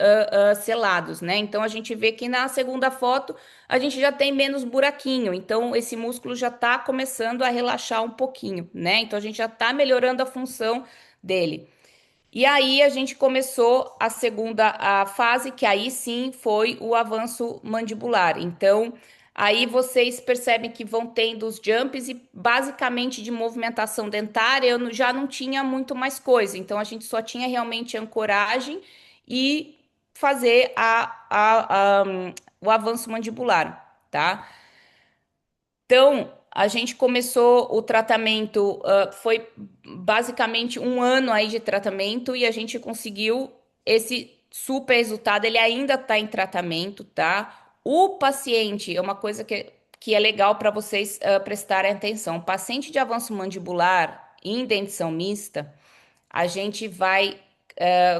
[SPEAKER 2] selados, né? Então a gente vê que na segunda foto a gente já tem menos buraquinho, então esse músculo já está começando a relaxar um pouquinho, né? Então a gente já está melhorando a função dele. E aí a gente começou a segunda fase, que aí sim foi o avanço mandibular. Então, aí vocês percebem que vão tendo os jumps e basicamente de movimentação dentária já não tinha muito mais coisa. Então a gente só tinha realmente ancoragem e fazer o avanço mandibular, tá? Então, a gente começou o tratamento, foi basicamente um ano aí de tratamento e a gente conseguiu esse super resultado. Ele ainda está em tratamento, tá? O paciente, é uma coisa que é legal para vocês prestarem atenção. O paciente de avanço mandibular em dentição mista, a gente vai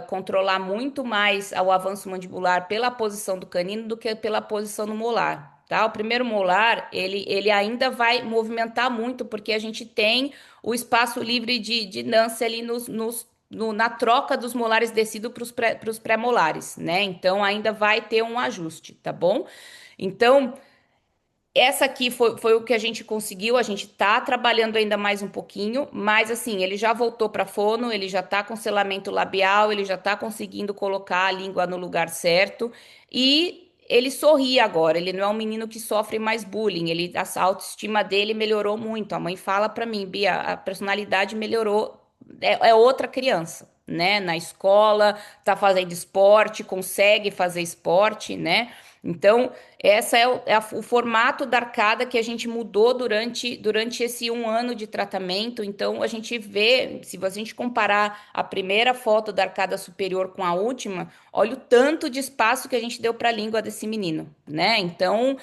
[SPEAKER 2] controlar muito mais o avanço mandibular pela posição do canino do que pela posição do molar. tá? O primeiro molar, ele ainda vai movimentar muito, porque a gente tem o espaço livre de Nance ali na troca dos molares descido para os pré-molares, né? Então ainda vai ter um ajuste, tá bom? Então, essa aqui foi o que a gente conseguiu. A gente tá trabalhando ainda mais um pouquinho, mas assim, ele já voltou para fono, ele já tá com selamento labial, ele já tá conseguindo colocar a língua no lugar certo e ele sorri agora. Ele não é um menino que sofre mais bullying. A autoestima dele melhorou muito. A mãe fala para mim, Bia, a personalidade melhorou. É outra criança, né? Na escola, tá fazendo esporte, consegue fazer esporte, né? Então, essa o formato da arcada que a gente mudou durante esse um ano de tratamento. Então, a gente vê, se a gente comparar a primeira foto da arcada superior com a última, olha o tanto de espaço que a gente deu para a língua desse menino, né? Então,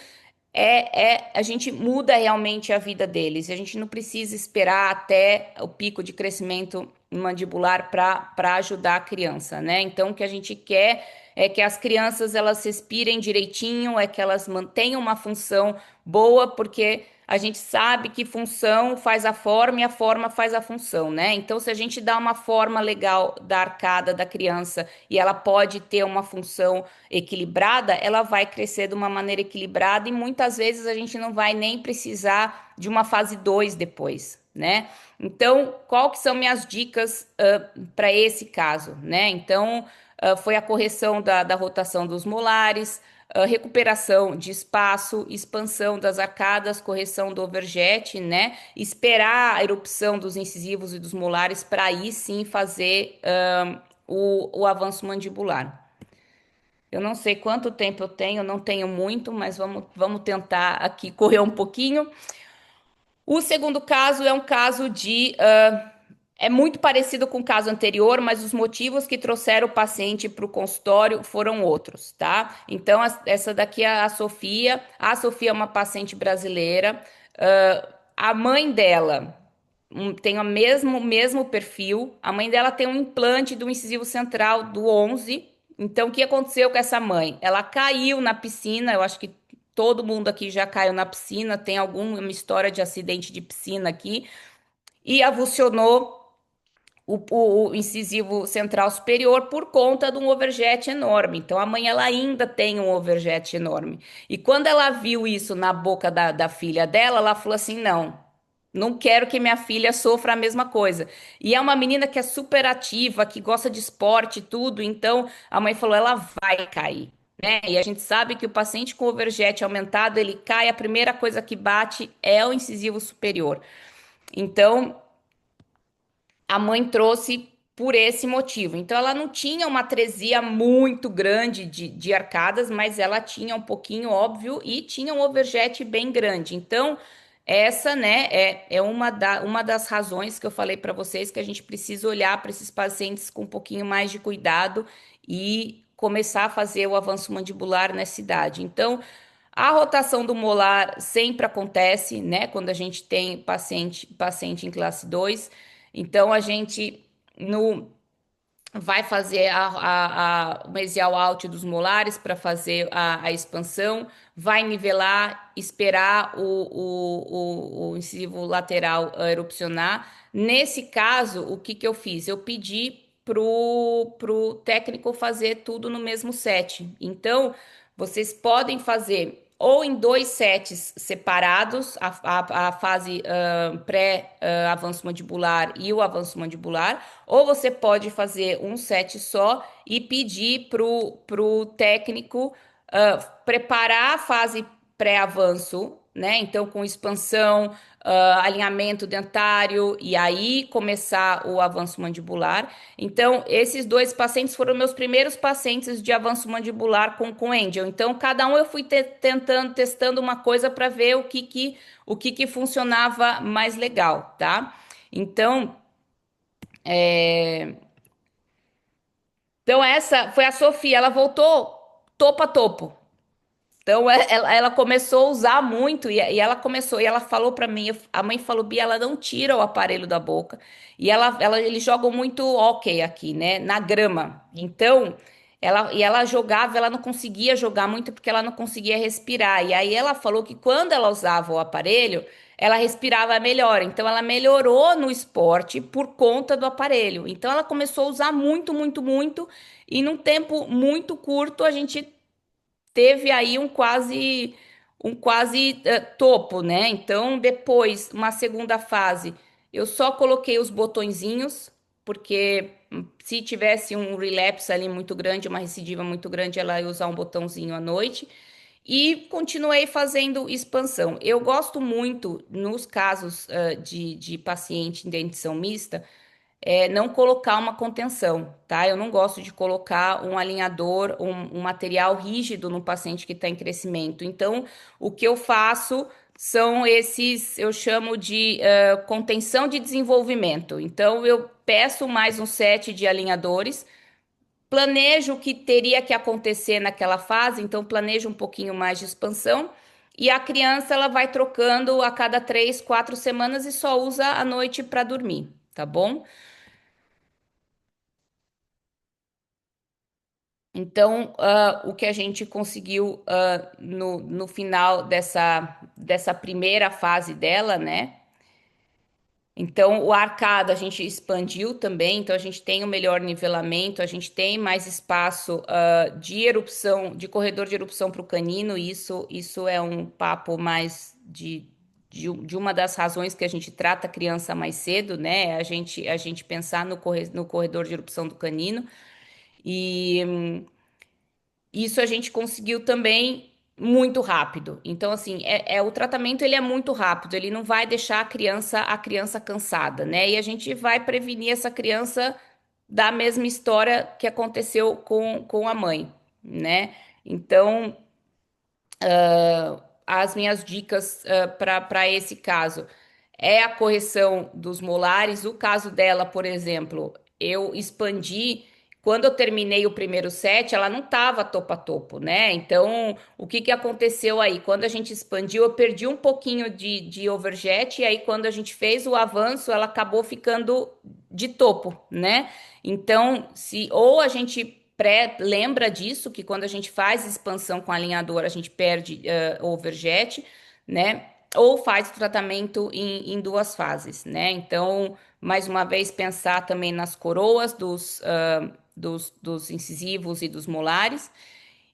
[SPEAKER 2] a gente muda realmente a vida deles. A gente não precisa esperar até o pico de crescimento mandibular para ajudar a criança, né? Então, o que a gente quer é que as crianças elas respirem direitinho, é que elas mantenham uma função boa, porque a gente sabe que função faz a forma e a forma faz a função, né? Então, se a gente dá uma forma legal da arcada da criança e ela pode ter uma função equilibrada, ela vai crescer de uma maneira equilibrada e muitas vezes a gente não vai nem precisar de uma fase 2 depois, né? Então, qual que são minhas dicas para esse caso, né? Então, foi a correção da rotação dos molares, recuperação de espaço, expansão das arcadas, correção do overjet, né? Esperar a erupção dos incisivos e dos molares para aí sim fazer o avanço mandibular. Eu não sei quanto tempo eu tenho, não tenho muito, mas vamos tentar aqui correr um pouquinho. O segundo caso é um caso é muito parecido com o caso anterior, mas os motivos que trouxeram o paciente para o consultório foram outros, tá? Então, essa daqui é a Sofia. A Sofia é uma paciente brasileira. A mãe dela tem o mesmo perfil. A mãe dela tem um implante do incisivo central do 11. Então, o que aconteceu com essa mãe? Ela caiu na piscina. Eu acho que todo mundo aqui já caiu na piscina. Tem alguma história de acidente de piscina aqui. E avulsionou o incisivo central superior por conta de um overjet enorme. Então, a mãe ela ainda tem um overjet enorme. E quando ela viu isso na boca da filha dela, ela falou assim: não quero que minha filha sofra a mesma coisa. E é uma menina que é super ativa, que gosta de esporte e tudo. Então, a mãe falou: ela vai cair. Né? E a gente sabe que o paciente com overjet aumentado, ele cai, a primeira coisa que bate é o incisivo superior. Então, a mãe trouxe por esse motivo. Então, ela não tinha uma atresia muito grande de arcadas, mas ela tinha um pouquinho, óbvio, e tinha um overjet bem grande. Então, essa, né, é uma das razões que eu falei para vocês que a gente precisa olhar para esses pacientes com um pouquinho mais de cuidado e começar a fazer o avanço mandibular nessa idade. Então, a rotação do molar sempre acontece, né, quando a gente tem paciente em classe 2. Então, a gente no, vai fazer o mesial alt dos molares para fazer a expansão, vai nivelar, esperar o incisivo lateral erupcionar. Nesse caso, o que eu fiz? Eu pedi pro técnico fazer tudo no mesmo set. Então, vocês podem fazer ou em dois sets separados, a fase pré-avanço mandibular e o avanço mandibular, ou você pode fazer um set só e pedir pro técnico preparar a fase pré-avanço, né? Então, com expansão, alinhamento dentário e aí começar o avanço mandibular. Então, esses dois pacientes foram meus primeiros pacientes de avanço mandibular com Angel. Então, cada um eu fui testando uma coisa para ver o que funcionava mais legal, tá? Então, essa foi a Sofia, ela voltou topo a topo. Então ela começou a usar muito e ela começou e ela falou pra mim, a mãe falou, Bia, ela não tira o aparelho da boca e eles jogam muito hóquei aqui, né, na grama. Então Ela jogava, ela não conseguia jogar muito porque ela não conseguia respirar. E aí ela falou que quando ela usava o aparelho, ela respirava melhor. Então ela melhorou no esporte por conta do aparelho. Então ela começou a usar muito, muito, muito. E num tempo muito curto, a gente teve aí um quase topo, né? Então, depois, uma segunda fase, eu só coloquei os botõezinhos, porque se tivesse um relapse ali muito grande, uma recidiva muito grande, ela ia usar um botãozinho à noite. E continuei fazendo expansão. Eu gosto muito, nos casos de paciente em dentição mista, não colocar uma contenção, tá? Eu não gosto de colocar um alinhador, um material rígido no paciente que está em crescimento. Então, o que eu faço são esses, eu chamo de contenção de desenvolvimento. Então, eu peço mais um set de alinhadores, planejo o que teria que acontecer naquela fase, então planejo um pouquinho mais de expansão. E a criança ela vai trocando a cada 3, 4 semanas e só usa à noite para dormir, tá bom? Então, o que a gente conseguiu no final dessa primeira fase dela, né? Então, o arcado a gente expandiu também, então a gente tem um melhor nivelamento, a gente tem mais espaço de erupção, de corredor de erupção para o canino, isso é um papo mais de uma das razões que a gente trata a criança mais cedo, né? A gente pensar no corredor de erupção do canino. E isso a gente conseguiu também muito rápido. Então, assim, o tratamento ele é muito rápido, ele não vai deixar a criança cansada, né? E a gente vai prevenir essa criança da mesma história que aconteceu com a mãe, né? Então, as minhas dicas para esse caso é a correção dos molares. O caso dela, por exemplo, eu expandi. Quando eu terminei o primeiro set, ela não estava topo a topo, né? Então, o que que aconteceu aí? Quando a gente expandiu, eu perdi um pouquinho de overjet, e aí, quando a gente fez o avanço, ela acabou ficando de topo, né? Então, se ou a gente lembra disso, que quando a gente faz expansão com alinhador, a gente perde overjet, né? Ou faz o tratamento em duas fases, né? Então, mais uma vez, pensar também nas coroas dos incisivos e dos molares.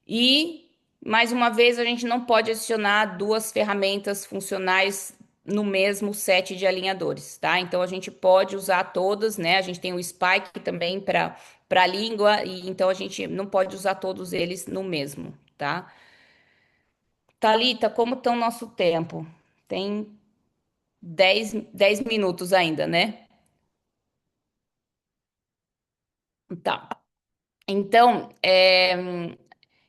[SPEAKER 2] E, mais uma vez, a gente não pode adicionar duas ferramentas funcionais no mesmo set de alinhadores, tá? Então, a gente pode usar todas, né? A gente tem o Spike também para língua, e então a gente não pode usar todos eles no mesmo, tá? Thalita, como está o nosso tempo? Tem dez minutos ainda, né? Tá. Então,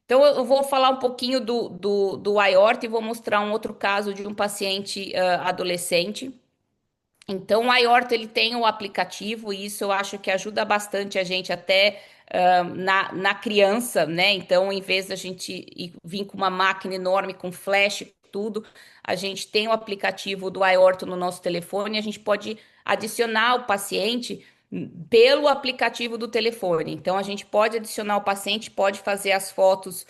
[SPEAKER 2] então eu vou falar um pouquinho do aorta e vou mostrar um outro caso de um paciente adolescente. Então, o aorta ele tem o aplicativo e isso eu acho que ajuda bastante a gente até na criança, né? Então, em vez da gente vir com uma máquina enorme com flash, tudo, a gente tem o aplicativo do aorta no nosso telefone, e a gente pode adicionar o paciente pelo aplicativo do telefone. Então, a gente pode adicionar o paciente, pode fazer as fotos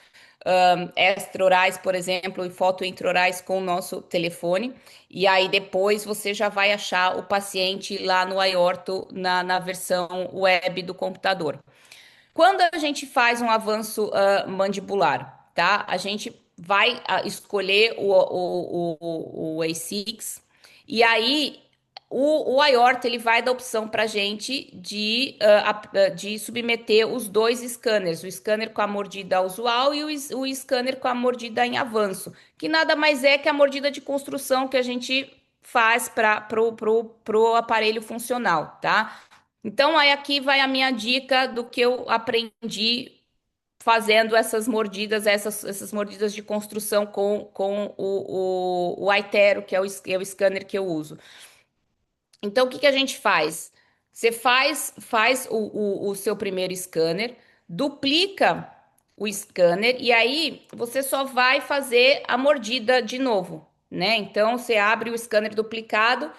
[SPEAKER 2] extraorais, por exemplo, e foto intraorais com o nosso telefone. E aí depois você já vai achar o paciente lá no aorto na versão web do computador. Quando a gente faz um avanço mandibular, tá? A gente vai escolher o A6 e aí o aorta ele vai dar opção para a gente de submeter os dois scanners, o scanner com a mordida usual e o scanner com a mordida em avanço, que nada mais é que a mordida de construção que a gente faz para pro aparelho funcional, tá? Então, aí aqui vai a minha dica do que eu aprendi fazendo essas mordidas de construção com o iTero, que é o scanner que eu uso. Então, o que que a gente faz? Você faz o seu primeiro scanner, duplica o scanner e aí você só vai fazer a mordida de novo, né? Então, você abre o scanner duplicado,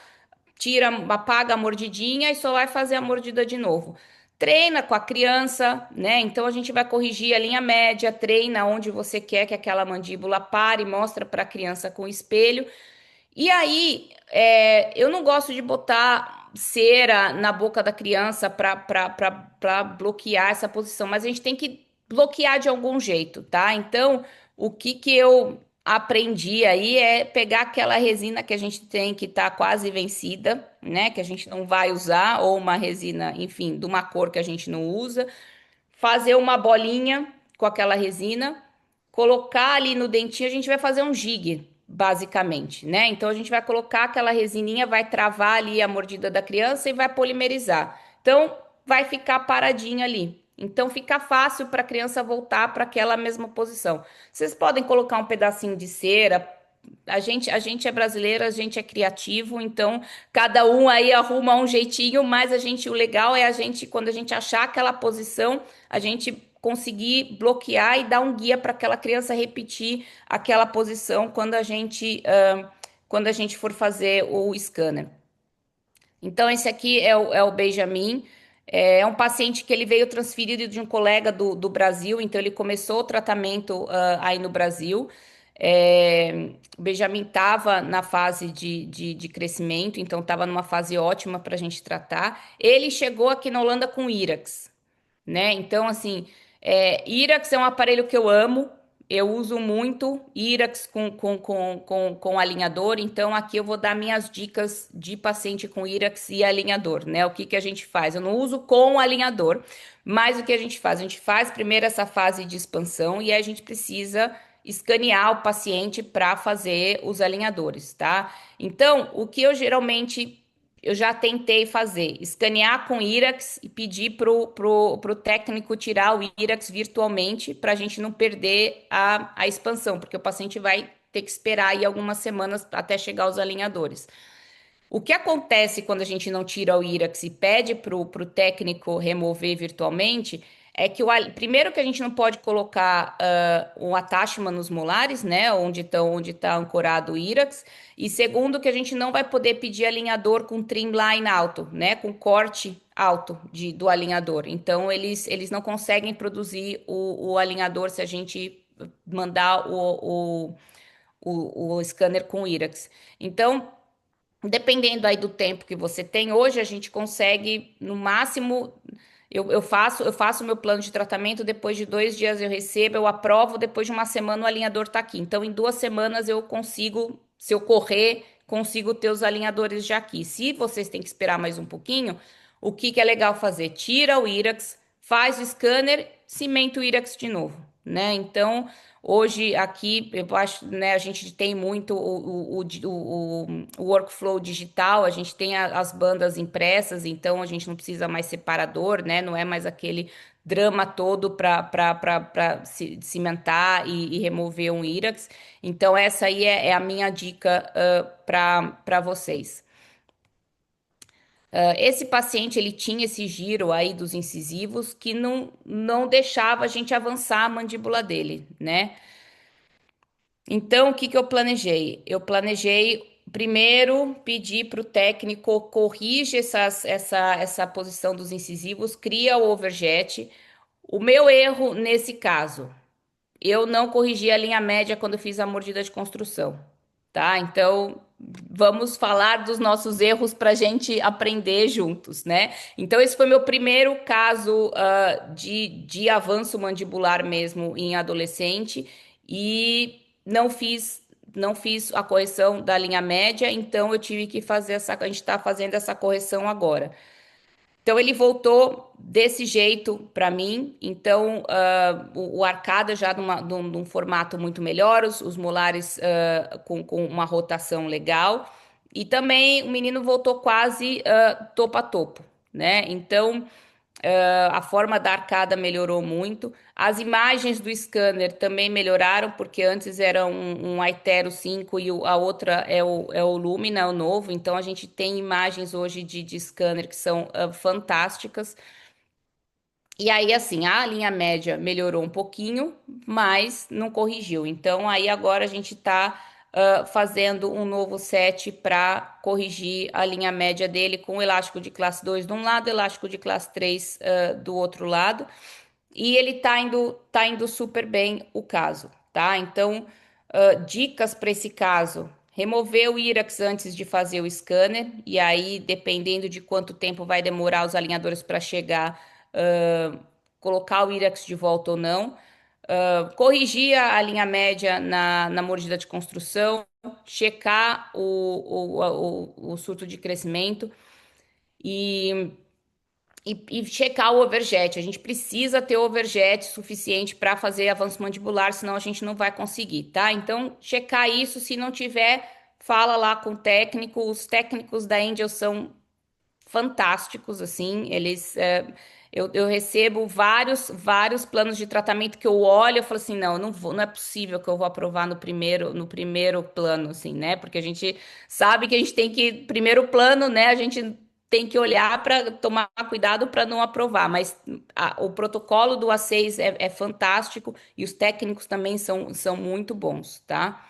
[SPEAKER 2] tira, apaga a mordidinha e só vai fazer a mordida de novo. treina com a criança, né? Então a gente vai corrigir a linha média, treina onde você quer que aquela mandíbula pare, mostra para a criança com o espelho. E aí, eu não gosto de botar cera na boca da criança para bloquear essa posição, mas a gente tem que bloquear de algum jeito, tá? Então, o que que eu aprendi aí é pegar aquela resina que a gente tem que tá quase vencida, né? Que a gente não vai usar, ou uma resina, enfim, de uma cor que a gente não usa, fazer uma bolinha com aquela resina, colocar ali no dentinho, a gente vai fazer um jig, basicamente, né? Então a gente vai colocar aquela resininha, vai travar ali a mordida da criança e vai polimerizar. Então vai ficar paradinho ali. Então fica fácil para a criança voltar para aquela mesma posição. Vocês podem colocar um pedacinho de cera. A gente é brasileiro, a gente é criativo, então cada um aí arruma um jeitinho, mas o legal é a gente, quando a gente achar aquela posição, a gente conseguir bloquear e dar um guia para aquela criança repetir aquela posição quando a gente for fazer o scanner. Então, esse aqui é o Benjamin. É um paciente que ele veio transferido de um colega do Brasil, então ele começou o tratamento aí no Brasil. O Benjamin estava na fase de crescimento, então estava numa fase ótima para a gente tratar. Ele chegou aqui na Holanda com IRAX, né? Então, assim, IRAX é um aparelho que eu amo, eu uso muito IRAX com alinhador, então aqui eu vou dar minhas dicas de paciente com IRAX e alinhador, né? O que que a gente faz? Eu não uso com alinhador, mas o que a gente faz? A gente faz primeiro essa fase de expansão e aí a gente precisa escanear o paciente para fazer os alinhadores, tá? Então, o que eu já tentei fazer, escanear com IRAX e pedir pro técnico tirar o IRAX virtualmente para a gente não perder a expansão, porque o paciente vai ter que esperar aí algumas semanas até chegar os alinhadores. O que acontece quando a gente não tira o IRAX e pede para o técnico remover virtualmente é que primeiro que a gente não pode colocar um attachment nos molares, né? Onde tá ancorado o IRAX. E segundo que a gente não vai poder pedir alinhador com trimline alto, né? Com corte alto do alinhador. Então eles não conseguem produzir o alinhador se a gente mandar o scanner com IRAX. Então, dependendo aí do tempo que você tem, hoje a gente consegue, no máximo, eu faço o meu plano de tratamento, depois de 2 dias eu recebo, eu aprovo, depois de uma semana o alinhador tá aqui. Então, em 2 semanas eu consigo, se eu correr, consigo ter os alinhadores já aqui. Se vocês têm que esperar mais um pouquinho, o que que é legal fazer? Tira o IRAX, faz o scanner, cimenta o IRAX de novo, né? Então, hoje aqui, eu acho, né, a gente tem muito o workflow digital, a gente tem as bandas impressas, então a gente não precisa mais separador, né? Não é mais aquele drama todo para cimentar e remover um IRAX. Então, essa aí é a minha dica para vocês. Esse paciente ele tinha esse giro aí dos incisivos que não deixava a gente avançar a mandíbula dele, né? Então, o que que eu planejei? Eu planejei primeiro pedir para o técnico corrige essa posição dos incisivos, cria o overjet. O meu erro nesse caso, eu não corrigi a linha média quando eu fiz a mordida de construção, tá? Então, vamos falar dos nossos erros para a gente aprender juntos, né? Então, esse foi meu primeiro caso de avanço mandibular mesmo em adolescente e não fiz a correção da linha média, então eu tive que fazer a gente está fazendo essa correção agora. Então ele voltou desse jeito para mim. Então o arcada já num formato muito melhor, os molares com uma rotação legal. E também o menino voltou quase topo a topo, né? Então a forma da arcada melhorou muito. As imagens do scanner também melhoraram, porque antes era um Aitero 5 e a outra é o Lumina, o novo. Então a gente tem imagens hoje de scanner que são fantásticas. E aí, assim, a linha média melhorou um pouquinho, mas não corrigiu. Então, aí agora a gente tá fazendo um novo set para corrigir a linha média dele com elástico de classe 2 de um lado, elástico de classe 3 do outro lado. E ele tá indo super bem o caso, tá? Então, dicas para esse caso. Remover o IRAX antes de fazer o scanner, e aí, dependendo de quanto tempo vai demorar os alinhadores para chegar, colocar o IRAX de volta ou não. Corrigir a linha média na mordida de construção, checar o surto de crescimento e e checar o overjet. A gente precisa ter overjet suficiente para fazer avanço mandibular, senão a gente não vai conseguir, tá? Então, checar isso. Se não tiver, fala lá com o técnico. Os técnicos da Angel são fantásticos, assim. Eu recebo vários planos de tratamento que eu olho e falo assim, não, eu não vou, não é possível que eu vou aprovar no primeiro plano, assim, né? Porque a gente sabe que a gente tem que, primeiro plano, né? A gente tem que olhar para tomar cuidado para não aprovar, mas o protocolo do A6 é fantástico e os técnicos também são muito bons, tá?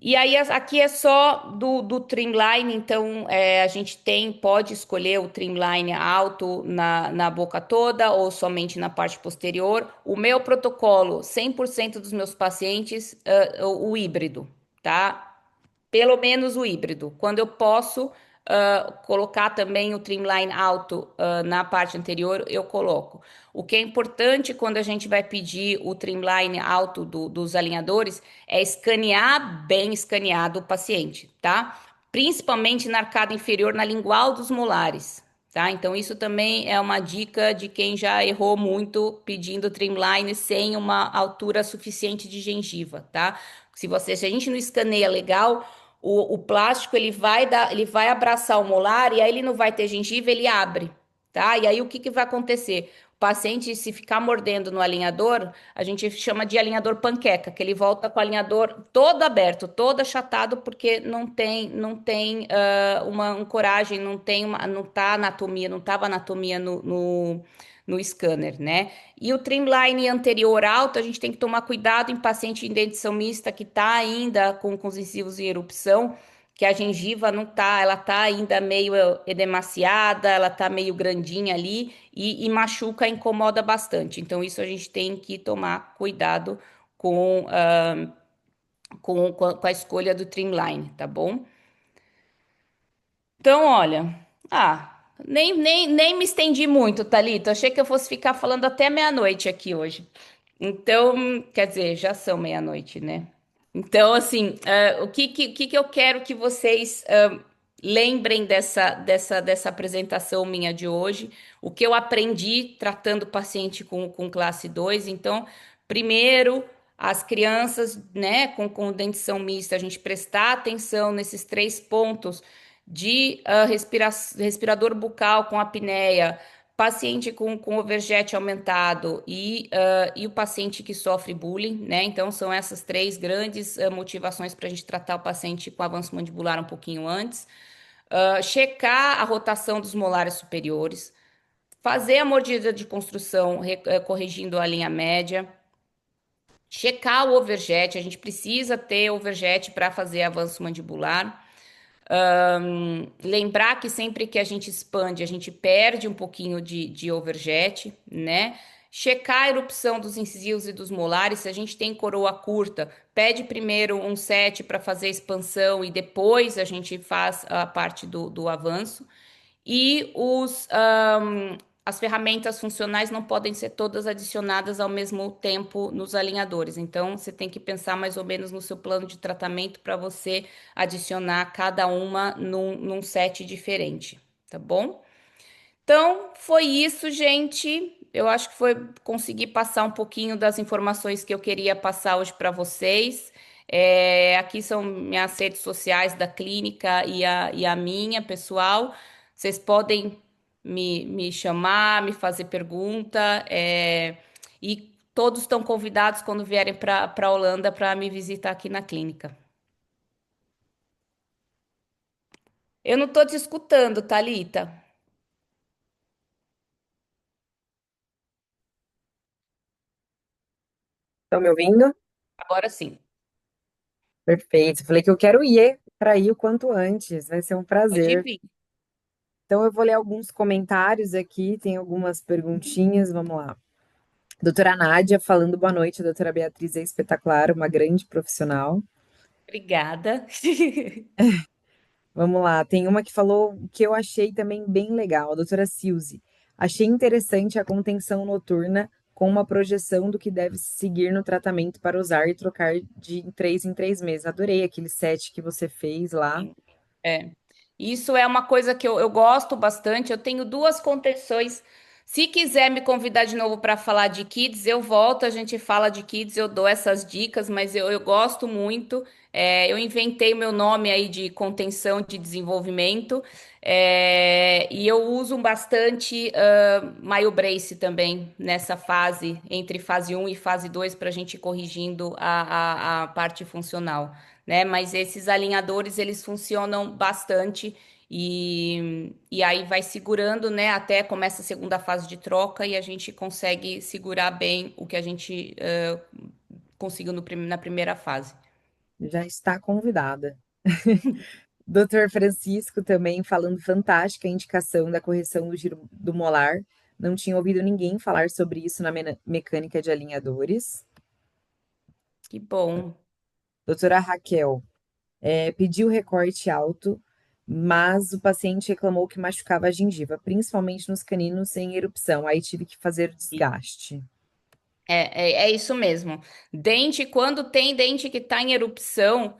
[SPEAKER 2] E aí, aqui é só do trimline, então a gente pode escolher o trimline alto na boca toda ou somente na parte posterior. O meu protocolo, 100% dos meus pacientes, o híbrido, tá? Pelo menos o híbrido. Quando eu posso colocar também o trimline alto na parte anterior, eu coloco. O que é importante quando a gente vai pedir o trimline alto dos alinhadores é escanear bem escaneado o paciente, tá? Principalmente na arcada inferior, na lingual dos molares. Tá? Então, isso também é uma dica de quem já errou muito pedindo trimline sem uma altura suficiente de gengiva, tá? Se a gente não escaneia legal, o plástico ele vai abraçar o molar e aí ele não vai ter gengiva, ele abre, tá? E aí o que que vai acontecer? O paciente, se ficar mordendo no alinhador, a gente chama de alinhador panqueca, que ele volta com o alinhador todo aberto, todo achatado, porque não tem uma coragem, não tá anatomia, não tava anatomia no scanner, né? E o trimline anterior alto, a gente tem que tomar cuidado em paciente em dentição mista que está ainda com os incisivos em erupção, que a gengiva não tá, ela tá ainda meio edemaciada, ela tá meio grandinha ali e machuca, incomoda bastante. Então, isso a gente tem que tomar cuidado com, com a escolha do trimline, tá bom? Então, olha, nem me estendi muito, Thalita. Achei que eu fosse ficar falando até meia-noite aqui hoje. Então, quer dizer, já são meia-noite, né? Então, assim, o que que eu quero que vocês lembrem dessa apresentação minha de hoje, o que eu aprendi tratando paciente com classe 2. Então, primeiro, as crianças, né, com dentição mista, a gente prestar atenção nesses três pontos de respirador bucal com apneia, paciente com overjet aumentado e o paciente que sofre bullying, né? Então, são essas três grandes motivações para a gente tratar o paciente com avanço mandibular um pouquinho antes. Checar a rotação dos molares superiores, fazer a mordida de construção corrigindo a linha média, checar o overjet, a gente precisa ter overjet para fazer avanço mandibular. Lembrar que sempre que a gente expande, a gente perde um pouquinho de overjet, né? Checar a erupção dos incisivos e dos molares. Se a gente tem coroa curta, pede primeiro um set para fazer a expansão e depois a gente faz a parte do avanço. E as ferramentas funcionais não podem ser todas adicionadas ao mesmo tempo nos alinhadores. Então, você tem que pensar mais ou menos no seu plano de tratamento para você adicionar cada uma num set diferente, tá bom? Então, foi isso, gente. Eu acho que foi conseguir passar um pouquinho das informações que eu queria passar hoje para vocês. Aqui são minhas redes sociais da clínica e a minha, pessoal. Vocês podem me chamar, me fazer pergunta, e todos estão convidados quando vierem para a Holanda para me visitar aqui na clínica. Eu não estou te escutando, Thalita.
[SPEAKER 3] Estão me ouvindo?
[SPEAKER 2] Agora sim.
[SPEAKER 1] Perfeito. Falei que eu quero ir para ir o quanto antes. Vai ser um
[SPEAKER 2] Pode
[SPEAKER 1] prazer.
[SPEAKER 2] vir.
[SPEAKER 1] Então, eu vou ler alguns comentários aqui, tem algumas perguntinhas. Vamos lá. Doutora Nádia falando boa noite. A doutora Beatriz é espetacular, uma grande profissional.
[SPEAKER 2] Obrigada.
[SPEAKER 1] Vamos lá, tem uma que falou que eu achei também bem legal, a doutora Silze. Achei interessante a contenção noturna com uma projeção do que deve se seguir no tratamento para usar e trocar de em 3 meses. Adorei aquele set que você fez lá.
[SPEAKER 2] É. Isso é uma coisa que eu gosto bastante. Eu tenho duas contenções. Se quiser me convidar de novo para falar de kids, eu volto, a gente fala de kids, eu dou essas dicas, mas eu gosto muito. Eu inventei o meu nome aí de contenção de desenvolvimento, e eu uso bastante MyoBrace também nessa fase, entre fase um e fase 2 para a gente ir corrigindo a parte funcional, né? Mas esses alinhadores, eles funcionam bastante e aí vai segurando, né? Até começa a segunda fase de troca e a gente consegue segurar bem o que a gente conseguiu na primeira fase.
[SPEAKER 1] Já está convidada. Doutor Francisco também falando fantástica a indicação da correção do giro do molar. Não tinha ouvido ninguém falar sobre isso na mecânica de alinhadores.
[SPEAKER 2] Que bom.
[SPEAKER 1] Doutora Raquel, pediu recorte alto, mas o paciente reclamou que machucava a gengiva, principalmente nos caninos em erupção. Aí tive que fazer o desgaste.
[SPEAKER 2] É isso mesmo. Dente, quando tem dente que está em erupção,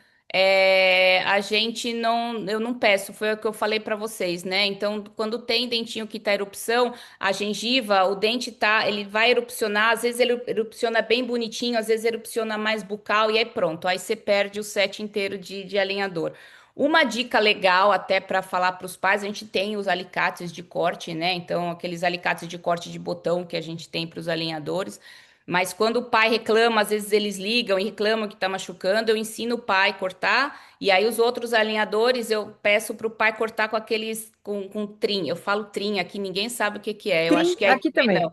[SPEAKER 2] a gente não, eu não peço, foi o que eu falei para vocês, né? Então, quando tem dentinho que está em erupção, a gengiva, o dente tá, ele vai erupcionar, às vezes ele erupciona bem bonitinho, às vezes erupciona mais bucal e aí pronto, aí você perde o set inteiro de alinhador. Uma dica legal até para falar para os pais, a gente tem os alicates de corte, né? Então, aqueles alicates de corte de botão que a gente tem para os alinhadores. Mas quando o pai reclama, às vezes eles ligam e reclamam que está machucando, eu ensino o pai a cortar, e aí os outros alinhadores eu peço para o pai cortar com aqueles, com trim. Eu falo trim aqui, ninguém sabe o que que é. Eu
[SPEAKER 1] Trim,
[SPEAKER 2] acho que aí
[SPEAKER 1] aqui
[SPEAKER 2] também
[SPEAKER 1] também.
[SPEAKER 2] não.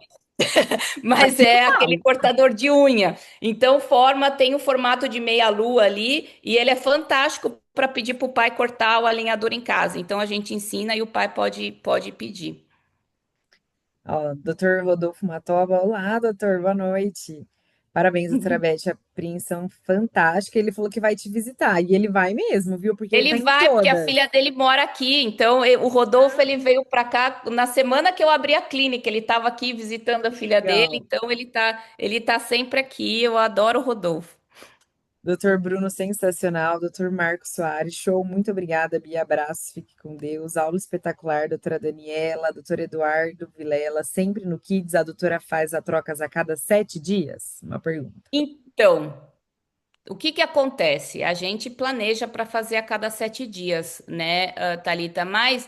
[SPEAKER 2] Mas
[SPEAKER 1] Aqui eu
[SPEAKER 2] é aquele
[SPEAKER 1] falo.
[SPEAKER 2] cortador de unha. Então tem o formato de meia-lua ali, e ele é fantástico para pedir para o pai cortar o alinhador em casa. Então a gente ensina e o pai pode pedir.
[SPEAKER 1] Ó, doutor Rodolfo Matoba, olá, doutor, boa noite. Parabéns, doutora Beth, a apreensão fantástica. Ele falou que vai te visitar, e ele vai mesmo, viu? Porque ele
[SPEAKER 2] Ele
[SPEAKER 1] tá em
[SPEAKER 2] vai porque a
[SPEAKER 1] todas.
[SPEAKER 2] filha dele mora aqui. Então, o Rodolfo ele veio para cá na semana que eu abri a clínica. Ele estava aqui visitando a filha dele.
[SPEAKER 1] Legal.
[SPEAKER 2] Então, ele tá sempre aqui. Eu adoro o Rodolfo.
[SPEAKER 1] Doutor Bruno, sensacional. Doutor Marcos Soares, show. Muito obrigada, Bia. Abraço, fique com Deus. Aula espetacular, doutora Daniela, doutor Eduardo Vilela. Sempre no Kids, a doutora faz a trocas a cada 7 dias? Uma pergunta.
[SPEAKER 2] Então, o que que acontece? A gente planeja para fazer a cada 7 dias, né, Thalita? Mas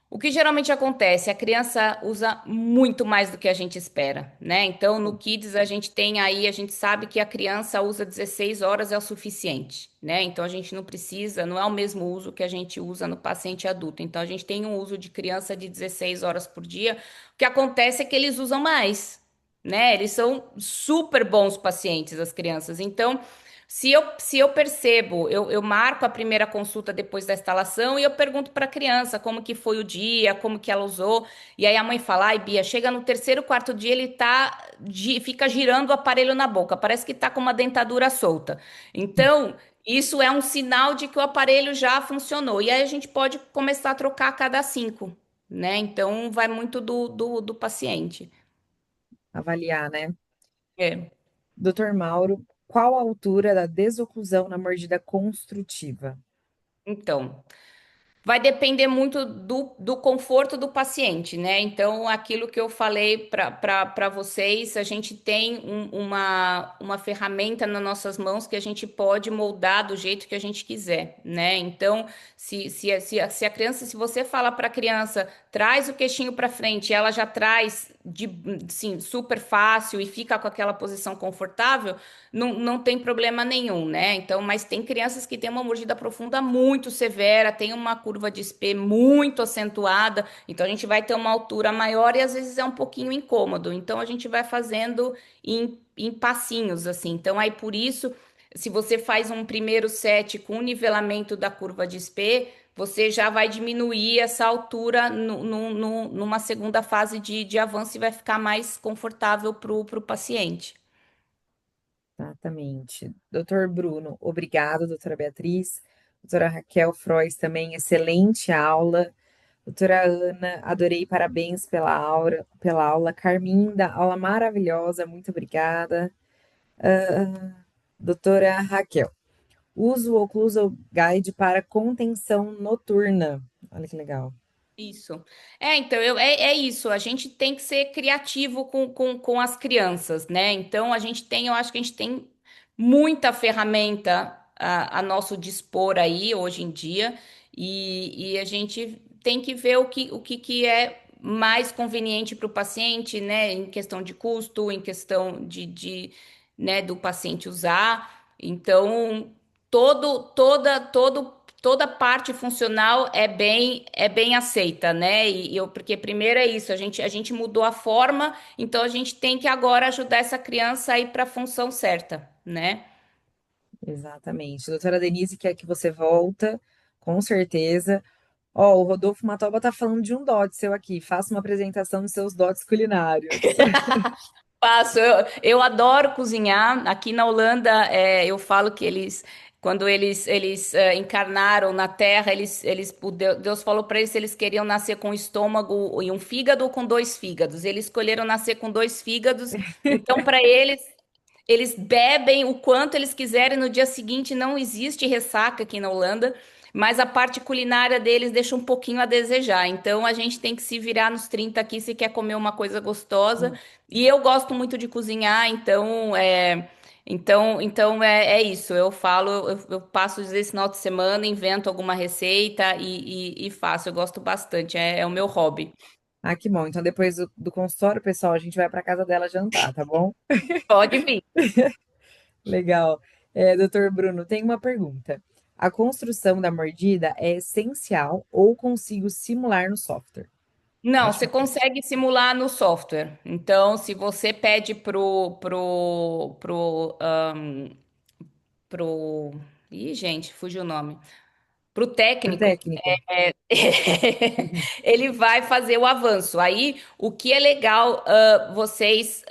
[SPEAKER 2] o que geralmente acontece? A criança usa muito mais do que a gente espera, né? Então, no Kids, a gente tem aí, a gente sabe que a criança usa 16 horas é o suficiente, né? Então, a gente não precisa, não é o mesmo uso que a gente usa no paciente adulto. Então, a gente tem um uso de criança de 16 horas por dia. O que acontece é que eles usam mais, né? Eles são super bons pacientes, as crianças. Então, se eu percebo, eu marco a primeira consulta depois da instalação e eu pergunto para a criança como que foi o dia, como que ela usou. E aí a mãe fala, ai, Bia, chega no terceiro, quarto dia, fica girando o aparelho na boca, parece que tá com uma dentadura solta. Então, isso é um sinal de que o aparelho já funcionou. E aí a gente pode começar a trocar a cada 5, né? Então, vai muito do paciente.
[SPEAKER 1] Avaliar, né?
[SPEAKER 2] É.
[SPEAKER 1] Doutor Mauro, qual a altura da desoclusão na mordida construtiva?
[SPEAKER 2] Então. Vai depender muito do conforto do paciente, né? Então, aquilo que eu falei para vocês, a gente tem uma ferramenta nas nossas mãos que a gente pode moldar do jeito que a gente quiser, né? Então, se a criança, se você fala para a criança, traz o queixinho para frente, ela já traz assim, super fácil e fica com aquela posição confortável, não tem problema nenhum, né? Então, mas tem crianças que têm uma mordida profunda muito severa, tem uma curva de SP muito acentuada, então a gente vai ter uma altura maior e às vezes é um pouquinho incômodo. Então a gente vai fazendo em passinhos, assim. Então, aí por isso. se você faz um primeiro set com o nivelamento da curva de SP, você já vai diminuir essa altura numa segunda fase de avanço e vai ficar mais confortável para o paciente.
[SPEAKER 1] Exatamente. Doutor Bruno, obrigado, doutora Beatriz. Doutora Raquel Frois também, excelente aula. Doutora Ana, adorei, parabéns pela aula. Carminda, aula maravilhosa, muito obrigada. Doutora Raquel, uso o Occlusal Guide para contenção noturna. Olha que legal.
[SPEAKER 2] Isso. Então, é isso. A gente tem que ser criativo com as crianças, né? Então, eu acho que a gente tem muita ferramenta a nosso dispor aí hoje em dia, e a gente tem que ver que é mais conveniente para o paciente, né? Em questão de custo, em questão né, do paciente usar. Então, toda parte funcional é bem aceita, né? Porque primeiro é isso, a gente mudou a forma, então a gente tem que agora ajudar essa criança a ir para a função certa, né?
[SPEAKER 1] Exatamente. Doutora Denise quer que você volta, com certeza. Ó, o Rodolfo Matoba tá falando de um dote seu aqui. Faça uma apresentação dos seus dotes culinários.
[SPEAKER 2] Faço, eu adoro cozinhar. Aqui na Holanda, eu falo que quando eles encarnaram na Terra, Deus falou para eles se eles queriam nascer com um estômago e um fígado ou com dois fígados. Eles escolheram nascer com dois fígados. Então, para eles bebem o quanto eles quiserem. No dia seguinte, não existe ressaca aqui na Holanda. Mas a parte culinária deles deixa um pouquinho a desejar. Então a gente tem que se virar nos 30 aqui se quer comer uma coisa gostosa. E eu gosto muito de cozinhar, então é isso. Eu falo, eu passo esse final de semana, invento alguma receita e faço. Eu gosto bastante, é o meu hobby.
[SPEAKER 1] Ah, que bom. Então, depois do consultório, pessoal, a gente vai para casa dela jantar, tá bom?
[SPEAKER 2] Pode vir.
[SPEAKER 1] Legal. Doutor Bruno, tem uma pergunta. A construção da mordida é essencial ou consigo simular no software?
[SPEAKER 2] Não, você
[SPEAKER 1] Ótima pergunta.
[SPEAKER 2] consegue simular no software. Então, se você pede pro... Ih, gente, fugiu o nome. Para o
[SPEAKER 1] Pro
[SPEAKER 2] técnico,
[SPEAKER 1] técnico?
[SPEAKER 2] ele vai fazer o avanço. Aí, o que é legal, vocês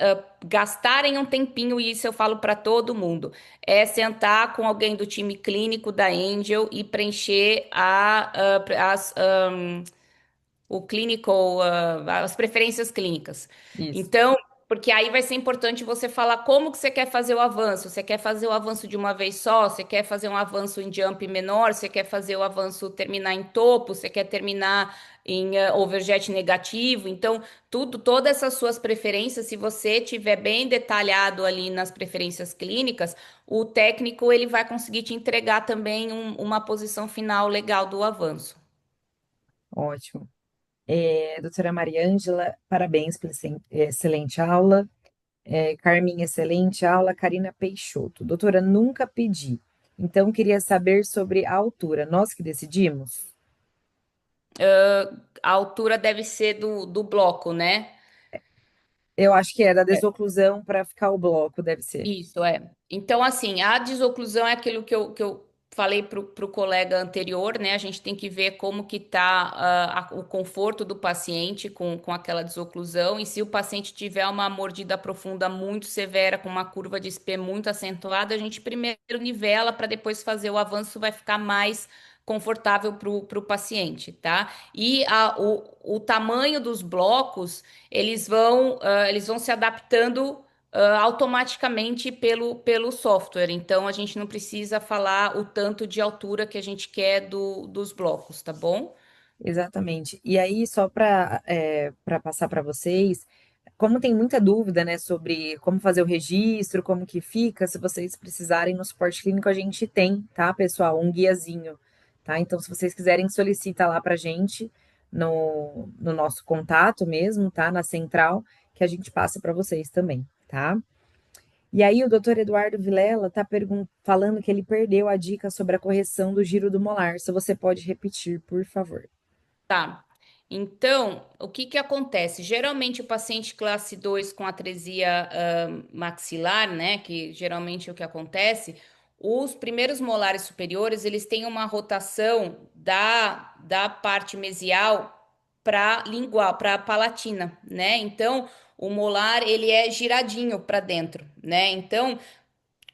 [SPEAKER 2] gastarem um tempinho, e isso eu falo para todo mundo, é sentar com alguém do time clínico da Angel e preencher o clinical, as preferências clínicas.
[SPEAKER 1] Isso.
[SPEAKER 2] Então, porque aí vai ser importante você falar como que você quer fazer o avanço. Você quer fazer o avanço de uma vez só? Você quer fazer um avanço em jump menor? Você quer fazer o avanço terminar em topo? Você quer terminar em overjet negativo? Então, todas essas suas preferências, se você tiver bem detalhado ali nas preferências clínicas, o técnico ele vai conseguir te entregar também uma posição final legal do avanço.
[SPEAKER 1] Ótimo. Doutora Mariângela, parabéns pela excelente aula. Carminha, excelente aula. Karina Peixoto. Doutora, nunca pedi. Então, queria saber sobre a altura. Nós que decidimos?
[SPEAKER 2] A altura deve ser do bloco, né?
[SPEAKER 1] Eu acho que é da desoclusão para ficar o bloco, deve ser.
[SPEAKER 2] Isso é. Então, assim, a desoclusão é aquilo que eu falei pro colega anterior, né? A gente tem que ver como que tá o conforto do paciente com aquela desoclusão e se o paciente tiver uma mordida profunda muito severa, com uma curva de SP muito acentuada, a gente primeiro nivela para depois fazer o avanço, vai ficar mais confortável pro paciente, tá? E o tamanho dos blocos, eles vão se adaptando automaticamente pelo software. Então a gente não precisa falar o tanto de altura que a gente quer dos blocos, tá bom?
[SPEAKER 1] Exatamente. E aí, só para passar para vocês, como tem muita dúvida, né, sobre como fazer o registro, como que fica, se vocês precisarem no suporte clínico, a gente tem, tá, pessoal, um guiazinho, tá? Então, se vocês quiserem, solicita lá pra gente no nosso contato mesmo, tá? Na central, que a gente passa para vocês também, tá? E aí, o doutor Eduardo Vilela está falando que ele perdeu a dica sobre a correção do giro do molar. Se você pode repetir, por favor.
[SPEAKER 2] Tá. Então, o que que acontece? Geralmente o paciente classe 2 com atresia maxilar, né, que geralmente é o que acontece, Os primeiros molares superiores, eles têm uma rotação da parte mesial para lingual, para palatina, né? Então, o molar, ele é giradinho para dentro, né? Então,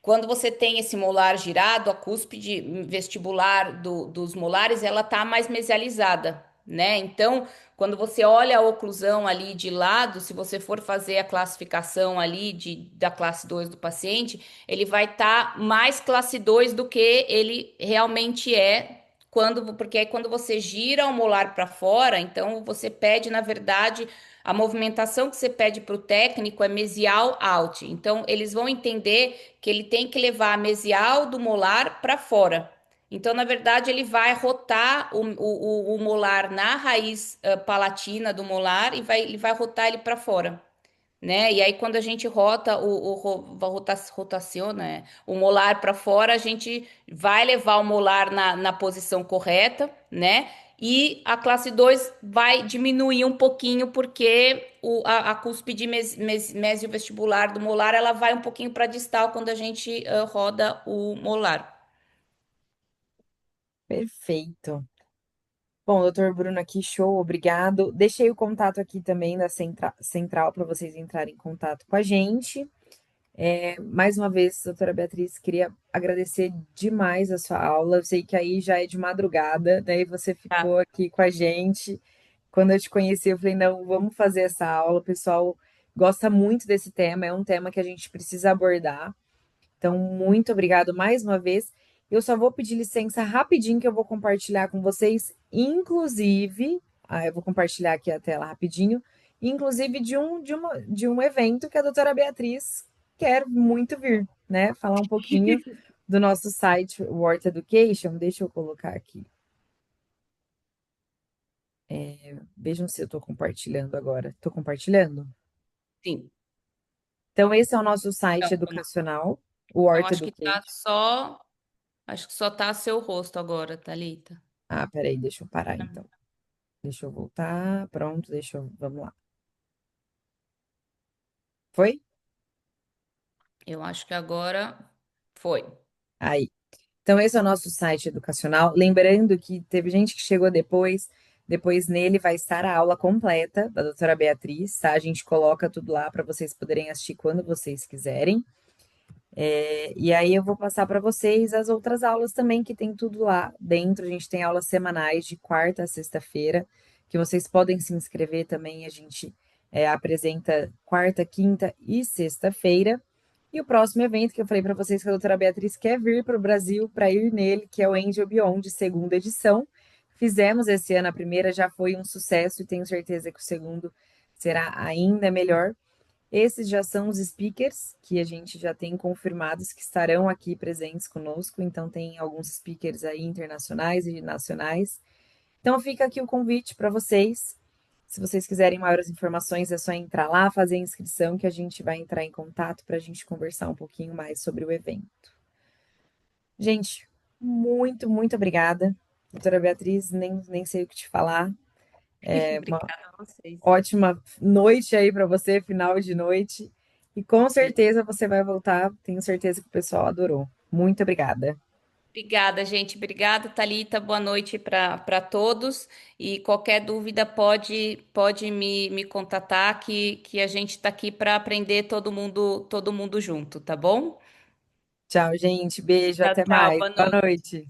[SPEAKER 2] quando você tem esse molar girado, a cúspide vestibular dos molares, ela tá mais mesializada, né? Então, quando você olha a oclusão ali de lado, se você for fazer a classificação ali da classe 2 do paciente, ele vai estar mais classe 2 do que ele realmente é. Porque aí quando você gira o molar para fora, então você pede, na verdade, a movimentação que você pede para o técnico é mesial out. Então, eles vão entender que ele tem que levar a mesial do molar para fora. Então, na verdade, ele vai rotar o molar na raiz palatina do molar e ele vai rotar ele para fora, né? E aí, quando a gente rota rotaciona, o molar para fora, a gente vai levar o molar na posição correta, né? E a classe 2 vai diminuir um pouquinho, porque a cúspide mesiovestibular do molar, ela vai um pouquinho para distal quando a gente roda o molar.
[SPEAKER 1] Perfeito. Bom, doutor Bruno aqui, show, obrigado. Deixei o contato aqui também da central para vocês entrarem em contato com a gente. Mais uma vez, doutora Beatriz, queria agradecer demais a sua aula. Eu sei que aí já é de madrugada, né? E você ficou
[SPEAKER 2] Tá?
[SPEAKER 1] aqui com a gente. Quando eu te conheci, eu falei, não, vamos fazer essa aula. O pessoal gosta muito desse tema, é um tema que a gente precisa abordar. Então, muito obrigado mais uma vez. Eu só vou pedir licença rapidinho que eu vou compartilhar com vocês, inclusive, eu vou compartilhar aqui a tela rapidinho, inclusive de um evento que a doutora Beatriz quer muito vir, né? Falar um pouquinho do nosso site Worth Education. Deixa eu colocar aqui. Vejam se eu estou compartilhando agora. Estou compartilhando?
[SPEAKER 2] Sim.
[SPEAKER 1] Então, esse é o nosso site
[SPEAKER 2] Então,
[SPEAKER 1] educacional, o
[SPEAKER 2] então,
[SPEAKER 1] Worth
[SPEAKER 2] acho que tá
[SPEAKER 1] Education.
[SPEAKER 2] só. Acho que só tá seu rosto agora, Thalita.
[SPEAKER 1] Ah, peraí, deixa eu parar então. Deixa eu voltar. Pronto, vamos lá. Foi?
[SPEAKER 2] Eu acho que agora foi.
[SPEAKER 1] Aí. Então, esse é o nosso site educacional. Lembrando que teve gente que chegou depois. Depois nele vai estar a aula completa da doutora Beatriz, tá? A gente coloca tudo lá para vocês poderem assistir quando vocês quiserem. E aí eu vou passar para vocês as outras aulas também, que tem tudo lá dentro. A gente tem aulas semanais de quarta a sexta-feira, que vocês podem se inscrever também. A gente apresenta quarta, quinta e sexta-feira. E o próximo evento que eu falei para vocês que a doutora Beatriz quer vir para o Brasil para ir nele, que é o Angel Beyond, segunda edição. Fizemos esse ano a primeira, já foi um sucesso e tenho certeza que o segundo será ainda melhor. Esses já são os speakers que a gente já tem confirmados que estarão aqui presentes conosco. Então, tem alguns speakers aí internacionais e nacionais. Então, fica aqui o convite para vocês. Se vocês quiserem maiores informações, é só entrar lá, fazer a inscrição, que a gente vai entrar em contato para a gente conversar um pouquinho mais sobre o evento. Gente, muito, muito obrigada. Doutora Beatriz, nem sei o que te falar.
[SPEAKER 2] Obrigada a vocês.
[SPEAKER 1] Ótima noite aí para você, final de noite. E com certeza você vai voltar. Tenho certeza que o pessoal adorou. Muito obrigada.
[SPEAKER 2] Obrigada, gente. Obrigada, Thalita. Boa noite para todos. E qualquer dúvida pode me contatar que a gente está aqui para aprender todo mundo junto, tá bom?
[SPEAKER 1] Tchau, gente. Beijo.
[SPEAKER 2] Tchau,
[SPEAKER 1] Até
[SPEAKER 2] tchau.
[SPEAKER 1] mais.
[SPEAKER 2] Boa
[SPEAKER 1] Boa
[SPEAKER 2] noite.
[SPEAKER 1] noite.